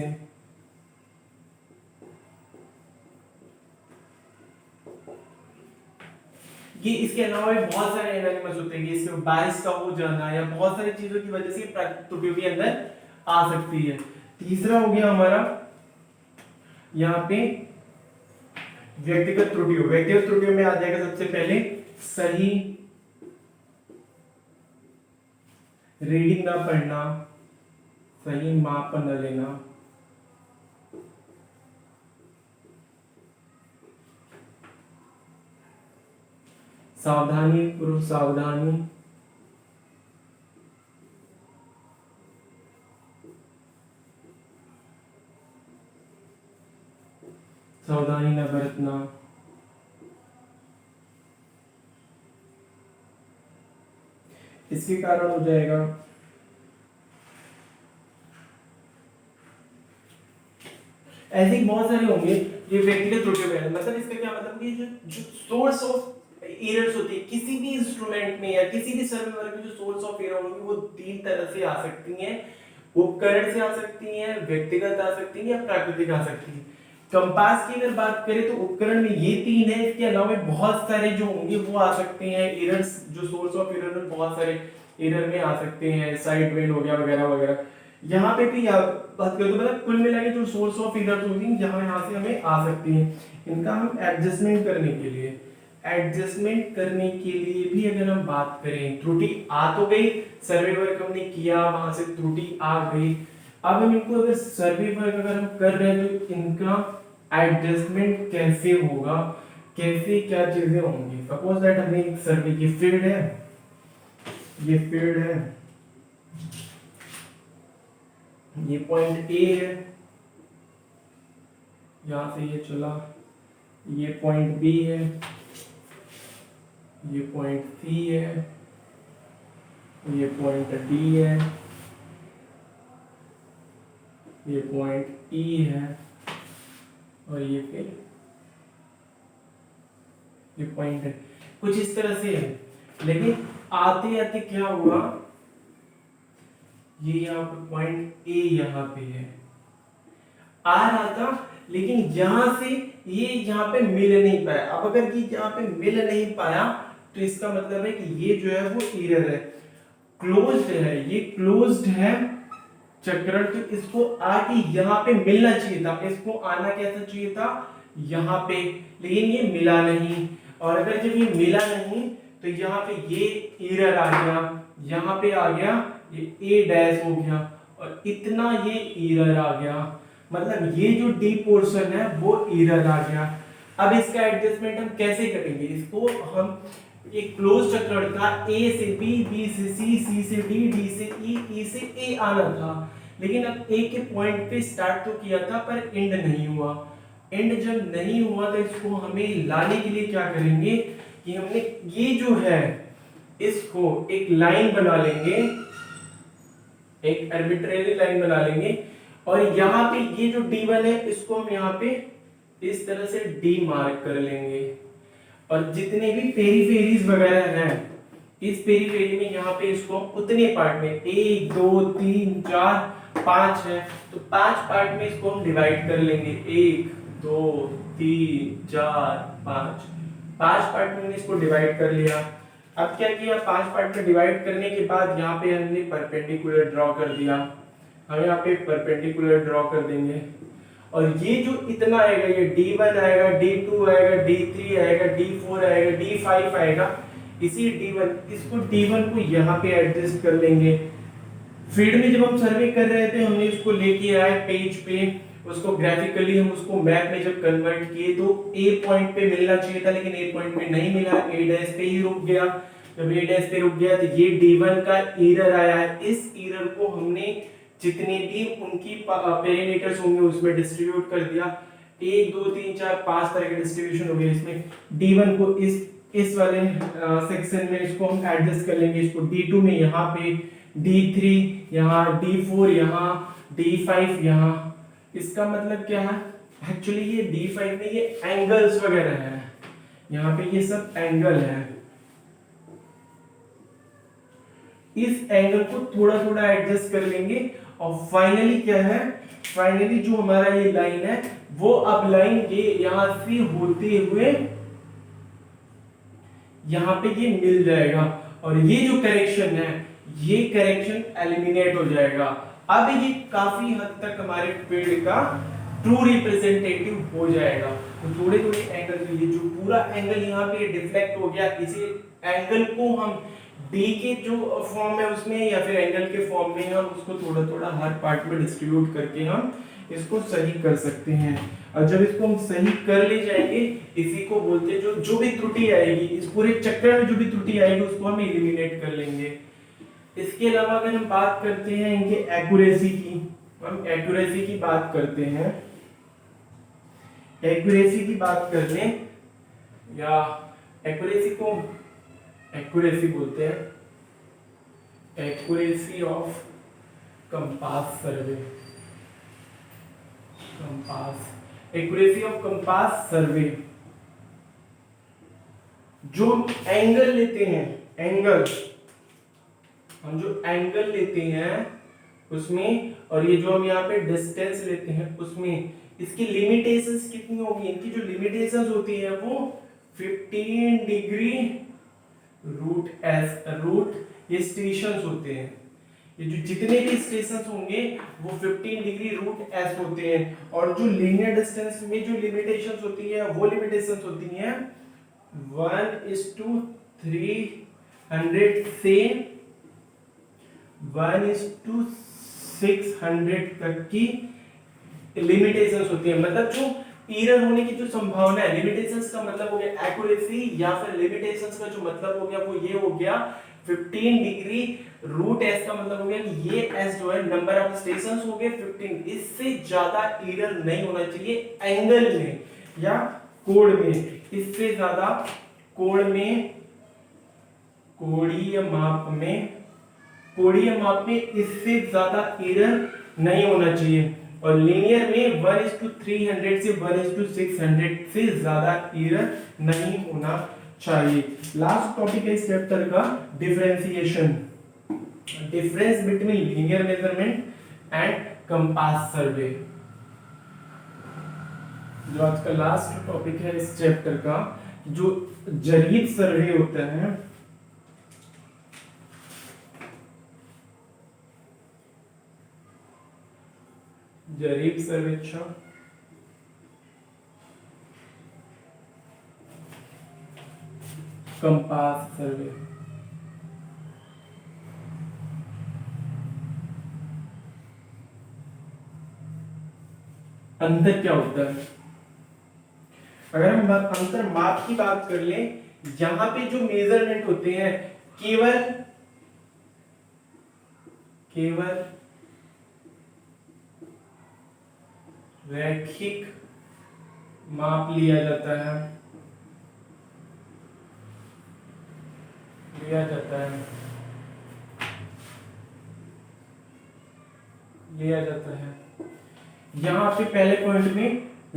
ये इसके अलावा भी बहुत सारे एनालिमल्स होते हैं, इसमें बारिश का हो जाना या बहुत सारी चीजों की वजह से प्राकृतिक त्रुटियों के अंदर आ सकती है। तीसरा हो गया हमारा यहाँ पे व्यक्तिगत त्रुटियों। व्यक्तिगत त्रुटियों में आ जाएगा सबसे पहले सही रीडिंग ना पढ़ना, सही माप न लेना, सावधानी पूर्व सावधानी, सावधानी न बरतना, इसके कारण हो जाएगा ऐसे ही बहुत सारे होंगे ये व्यक्तिगत त्रुटियों में। मतलब इसका क्या मतलब कि जो सोर्स ऑफ एरर्स होती है किसी भी इंस्ट्रूमेंट में या किसी भी सर्वे वर्क में, जो सोर्स ऑफ एरर होगी वो तीन तरह से आ सकती हैं। उपकरण से आ सकती हैं, व्यक्तिगत आ सकती हैं, या प्राकृतिक आ सकती हैं। कंपास की अगर बात करें तो उपकरण में ये तीन है, इसके अलावा बहुत सारे जो होंगे वो आ सकते हैं एरर्स, जो सोर्स ऑफ एरर में बहुत सारे एरर में आ सकते हैं, साइड वेन हो गया वगैरह वगैरह। यहाँ पे भी बात करें तो मतलब कुल मिला के जो सोर्स ऑफ एरर्स होंगी यहाँ से हमें आ सकती हैं, इनका हम एडजस्टमेंट करने के लिए एडजस्टमेंट करने के लिए भी अगर हम बात करें, त्रुटि आ तो गई, सर्वे वर्क हमने किया, वहां से त्रुटि आ गई, अब हम इनको अगर सर्वे वर्क अगर हम कर रहे हैं तो इनका एडजस्टमेंट कैसे होगा, कैसे क्या चीजें होंगी। सपोज दैट हमने एक सर्वे की फील्ड है, ये फील्ड है, ये पॉइंट ए है, यहां से ये चला, ये पॉइंट बी है, ये पॉइंट सी है, ये पॉइंट डी है, ये पॉइंट ई है, और ये फिर ये पॉइंट है, कुछ इस तरह से है। लेकिन आते आते क्या हुआ, ये यहाँ पे पॉइंट ए यहाँ पे है, आ रहा था, लेकिन यहां से ये यहाँ पे मिल नहीं पाया। अब अगर ये यहाँ पे मिल नहीं पाया तो इसका मतलब है कि ये जो है वो एरर है, क्लोज्ड है, ये क्लोज्ड है चक्रण, तो इसको आके यहाँ पे मिलना चाहिए था, इसको आना कैसा चाहिए था, यहाँ पे, लेकिन ये मिला नहीं। और अगर जब ये मिला नहीं तो यहाँ पे ये एरर आ गया, यहाँ पे आ गया, ये ए डैश हो गया, और इतना ये एरर आ गया, मतलब ये जो डी पोर्शन है वो एरर आ गया। अब इसका एडजस्टमेंट हम कैसे करेंगे, इसको हम एक क्लोज चक्र था, ए से बी, बी से सी से डी, डी से ई से ए आना था, लेकिन अब ए के पॉइंट पे स्टार्ट तो किया था पर एंड नहीं हुआ। एंड जब नहीं हुआ तो इसको हमें लाने के लिए क्या करेंगे कि हमने ये जो है इसको एक लाइन बना लेंगे, एक आर्बिट्रेरी लाइन बना लेंगे, और यहाँ पे ये जो D1 है इसको हम यहाँ पे इस तरह से D मार्क कर लेंगे, और जितने भी पेरीफेरीज वगैरह हैं इस पेरीफेरी में यहाँ पे इसको उतने पार्ट में 1 2 3 4 5 है, तो 5 पार्ट में इसको हम डिवाइड कर लेंगे, 1 2 3 4 5, 5 पार्ट में इसको डिवाइड कर लिया। अब क्या किया, 5 पार्ट में डिवाइड करने के बाद यहाँ पे हमने परपेंडिकुलर ड्रॉ कर दिया, हम यहाँ पे परपेंडिकुलर ड्रॉ कर देंगे, और ये जो इतना आएगा, ये D1 आएगा, D2 आएगा, D3 आएगा, D4 आएगा, D5 आएगा, इसी D1 इसको D1 को यहाँ पे एडजस्ट कर लेंगे। फील्ड में जब हम सर्वे कर रहे थे हमने इसको लेके आए पेज पे, उसको ग्राफिकली हम उसको मैप में जब कन्वर्ट किए तो ए पॉइंट पे मिलना चाहिए था, लेकिन ए पॉइंट पे नहीं मिला, ए डैश पे ही रुक गया। जब ए डैश पे रुक गया तो ये D1 का एरर आया है, इस एरर को हमने जितने भी उनकी पैरामीटर्स होंगे उसमें डिस्ट्रीब्यूट कर दिया, 1 2 3 4 5 तरह के डिस्ट्रीब्यूशन हो गए इसमें। D1 को इस वाले सेक्शन में इसको हम एडजस्ट कर लेंगे, इसको D2 में यहाँ पे, D3 यहाँ, D4 यहाँ, D5 यहाँ। इसका मतलब क्या है, एक्चुअली ये D5 में ये एंगल्स वगैरह है, यहाँ पे ये सब एंगल है, इस एंगल को थोड़ा थोड़ा एडजस्ट कर लेंगे, और फाइनली क्या है, फाइनली जो हमारा ये लाइन है वो अब लाइन ये यहां से होते हुए यहां पे ये मिल जाएगा, और ये जो करेक्शन है ये करेक्शन एलिमिनेट हो जाएगा। अब ये काफी हद तक हमारे फील्ड का ट्रू रिप्रेजेंटेटिव हो जाएगा। तो थोड़े थोड़े एंगल, ये जो पूरा एंगल यहाँ पे डिफ्लेक्ट हो गया, इसी एंगल को हम डी के जो फॉर्म है उसमें या फिर एंगल के फॉर्म में हम उसको थोड़ा थोड़ा हर पार्ट में डिस्ट्रीब्यूट करके हम इसको सही कर सकते हैं। और जब इसको हम सही कर ले जाएंगे, इसी को बोलते हैं जो भी त्रुटि आएगी इस पूरे चक्र में, जो भी त्रुटि आएगी उसको हम एलिमिनेट कर लेंगे। इसके अलावा अगर हम बात करते हैं इनके एक्यूरेसी की, हम एक्यूरेसी की बात करते हैं, एक्यूरेसी की बात कर लें, या एक्यूरेसी को एक्यूरेसी बोलते हैं, accuracy of compass survey, compass, accuracy of compass सर्वे। जो हम एंगल लेते हैं, एंगल, हम जो एंगल लेते हैं उसमें, और ये जो हम यहाँ पे डिस्टेंस लेते हैं उसमें, इसकी लिमिटेशंस कितनी होगी, इनकी जो लिमिटेशंस होती है वो 15 डिग्री रूट एस, रूट ये स्टेशंस होते हैं, ये जो जितने भी स्टेशंस होंगे वो 15 डिग्री रूट एस होते हैं। और जो लीनियर डिस्टेंस में जो लिमिटेशंस होती है वो लिमिटेशंस होती हैं 1:300 से 1:600 तक की लिमिटेशंस होती है। मतलब जो एरर होने की जो संभावना है, लिमिटेशंस का मतलब हो गया एक्यूरेसी, या फिर लिमिटेशंस का जो मतलब हो गया वो ये हो गया 15 डिग्री रूट एस का मतलब हो गया कि ये एस जो है नंबर ऑफ स्टेशंस हो गए 15, इससे ज्यादा एरर नहीं होना चाहिए एंगल में या कोण में, इससे ज्यादा कोण में, कोणीय माप में इससे ज्यादा एरर नहीं होना चाहिए। और लीनियर में 1:300 से 1:600 से ज्यादा एरर नहीं होना चाहिए। लास्ट टॉपिक है इस चैप्टर का differentiation, difference between linear measurement and compass सर्वे। जो आज का लास्ट टॉपिक है इस चैप्टर का, जो जरीब सर्वे होता है, जरीब सर्वेक्षण, कंपास सर्वे। अंतर क्या होता है? अगर हम अंतर माप की बात कर ले, यहां पे जो मेजरमेंट होते हैं केवल रैखिक माप लिया जाता है, लिया जाता है यहां पे पहले पॉइंट में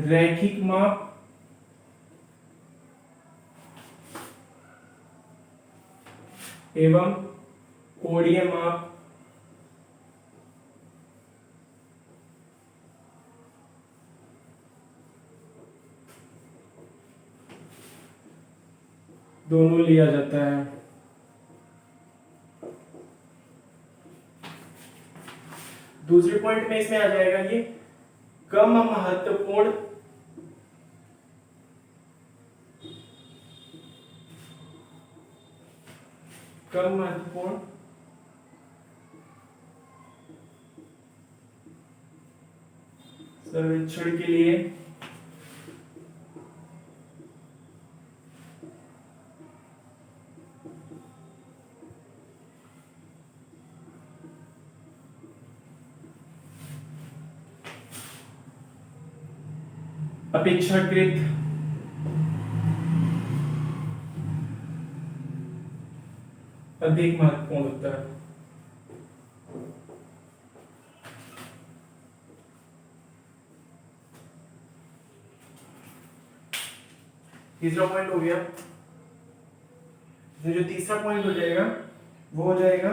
रैखिक माप एवं कोणीय माप दोनों लिया जाता है। दूसरे पॉइंट में इसमें आ जाएगा ये कम महत्वपूर्ण सर्वेक्षण के लिए अपेक्षाकृत अधिक महत्वपूर्ण होता है। तीसरा पॉइंट हो गया। जो तीसरा पॉइंट हो जाएगा वो हो जाएगा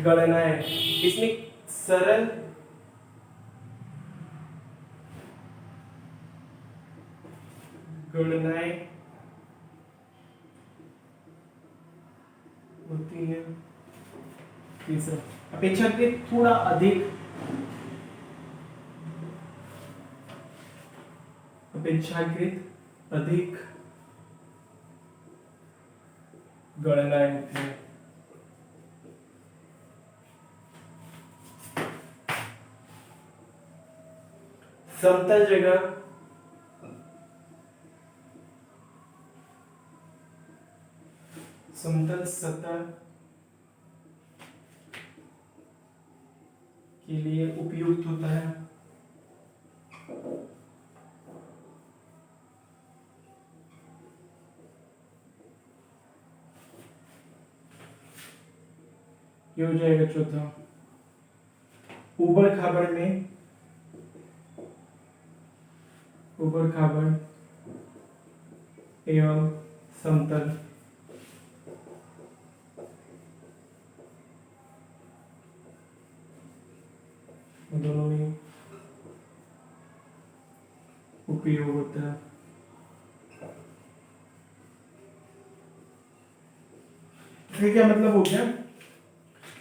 गणनाएं। इसमें सरल गणनाएं होती है। तीसरा अपेक्षाकृत थोड़ा अधिक, अपेक्षाकृत अधिक गणनाएं होती है। समतल जगह समतल सतह के लिए उपयुक्त होता है। ये हो जाएगा चौथा। ऊबड़ खाबड़ एवं समतल दोनों में उपयोग होता है। फिर क्या मतलब हो गया?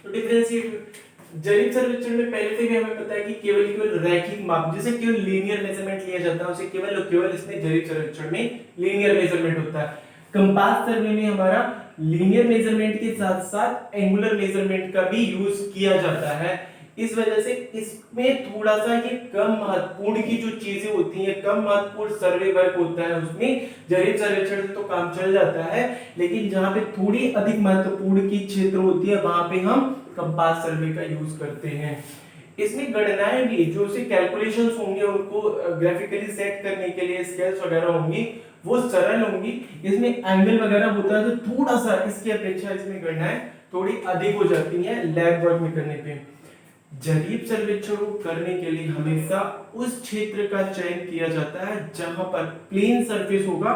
तो डिफरेंशिएट जरीब सर्वेक्षण में पहले से भी हमें पता है कि केवल केवल रैखिक माप, जैसे केवल लीनियर मेजरमेंट लिया जाता है, उसे केवल और केवल इसमें जरीब सर्वेक्षण में लीनियर मेजरमेंट होता है। कंपास सर्वे में हमारा लीनियर मेजरमेंट के साथ साथ एंगुलर मेजरमेंट का भी यूज किया जाता है। इस वजह से इसमें थोड़ा सा ये कम महत्वपूर्ण की जो चीजें होती हैं, कम महत्वपूर्ण सर्वे वर्क होता है, उसमें जरीब सर्वेक्षण से तो काम चल जाता है, लेकिन जहां पे थोड़ी अधिक महत्वपूर्ण की क्षेत्र होती है वहां पे हम कंपास सर्वे का यूज करते हैं। इसमें गणनाएं भी जो से कैलकुलेशंस होंगे, उनको ग्राफिकली सेट करने के लिए स्केल्स वगैरह होंगी, वो सरल होंगी। इसमें एंगल वगैरह होता है तो थोड़ा सा इसकी अपेक्षा इसमें गणनाएं थोड़ी अधिक हो जाती हैं लैब वर्क में करने पे। जरीब सर्वेक्षण को करने के लिए हमेशा उस क्षेत्र का चयन किया जाता है जहां पर प्लेन सरफेस होगा,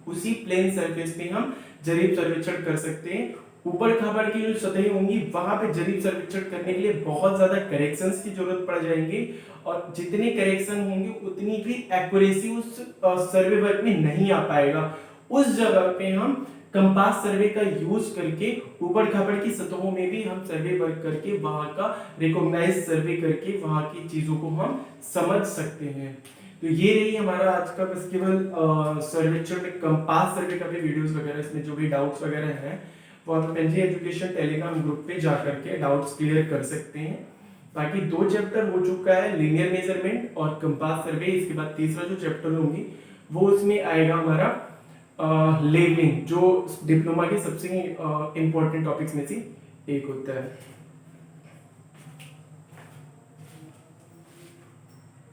उसी प्लेन सरफेस पे हम जरीब सर्वेक्षण कर सकते हैं। ऊपर खाबर की जो सतहें होंगी वहां पे जरीब सर्वेक्षण करने के लिए बहुत ज्यादा करेक्शंस की जरूरत पड़ जाएंगी, और जितने करेक्शन होंगे उतनी भी एक्यूरेसी उस सर्वे वर्क में नहीं आ पाएगा। उस जगह पे हम कंपास सर्वे का यूज करके ऊपर खाबर की सतहों में भी हम सर्वे वर्क करके वहां का रिकॉग्नाइज सर्वे करके वहां की चीजों को हम समझ सकते हैं। तो ये रही हमारा आज का बस केवल सर्वेक्षण में कंपास सर्वे का भी वीडियोस वगैरह, इसमें जो भी डाउट्स वगैरह हैं वो आप पेंजी एजुकेशन टेलीग्राम ग्रुप पे जा करके डाउट्स क्लियर कर सकते हैं। बाकी 2 चैप्टर हो चुका है, लीनियर मेजरमेंट और कंपास सर्वे। इसके बाद तीसरा जो चैप्टर होंगी वो उसमें आएगा हमारा लेबलिंग, जो डिप्लोमा के सबसे इंपॉर्टेंट टॉपिक्स में से एक होता है।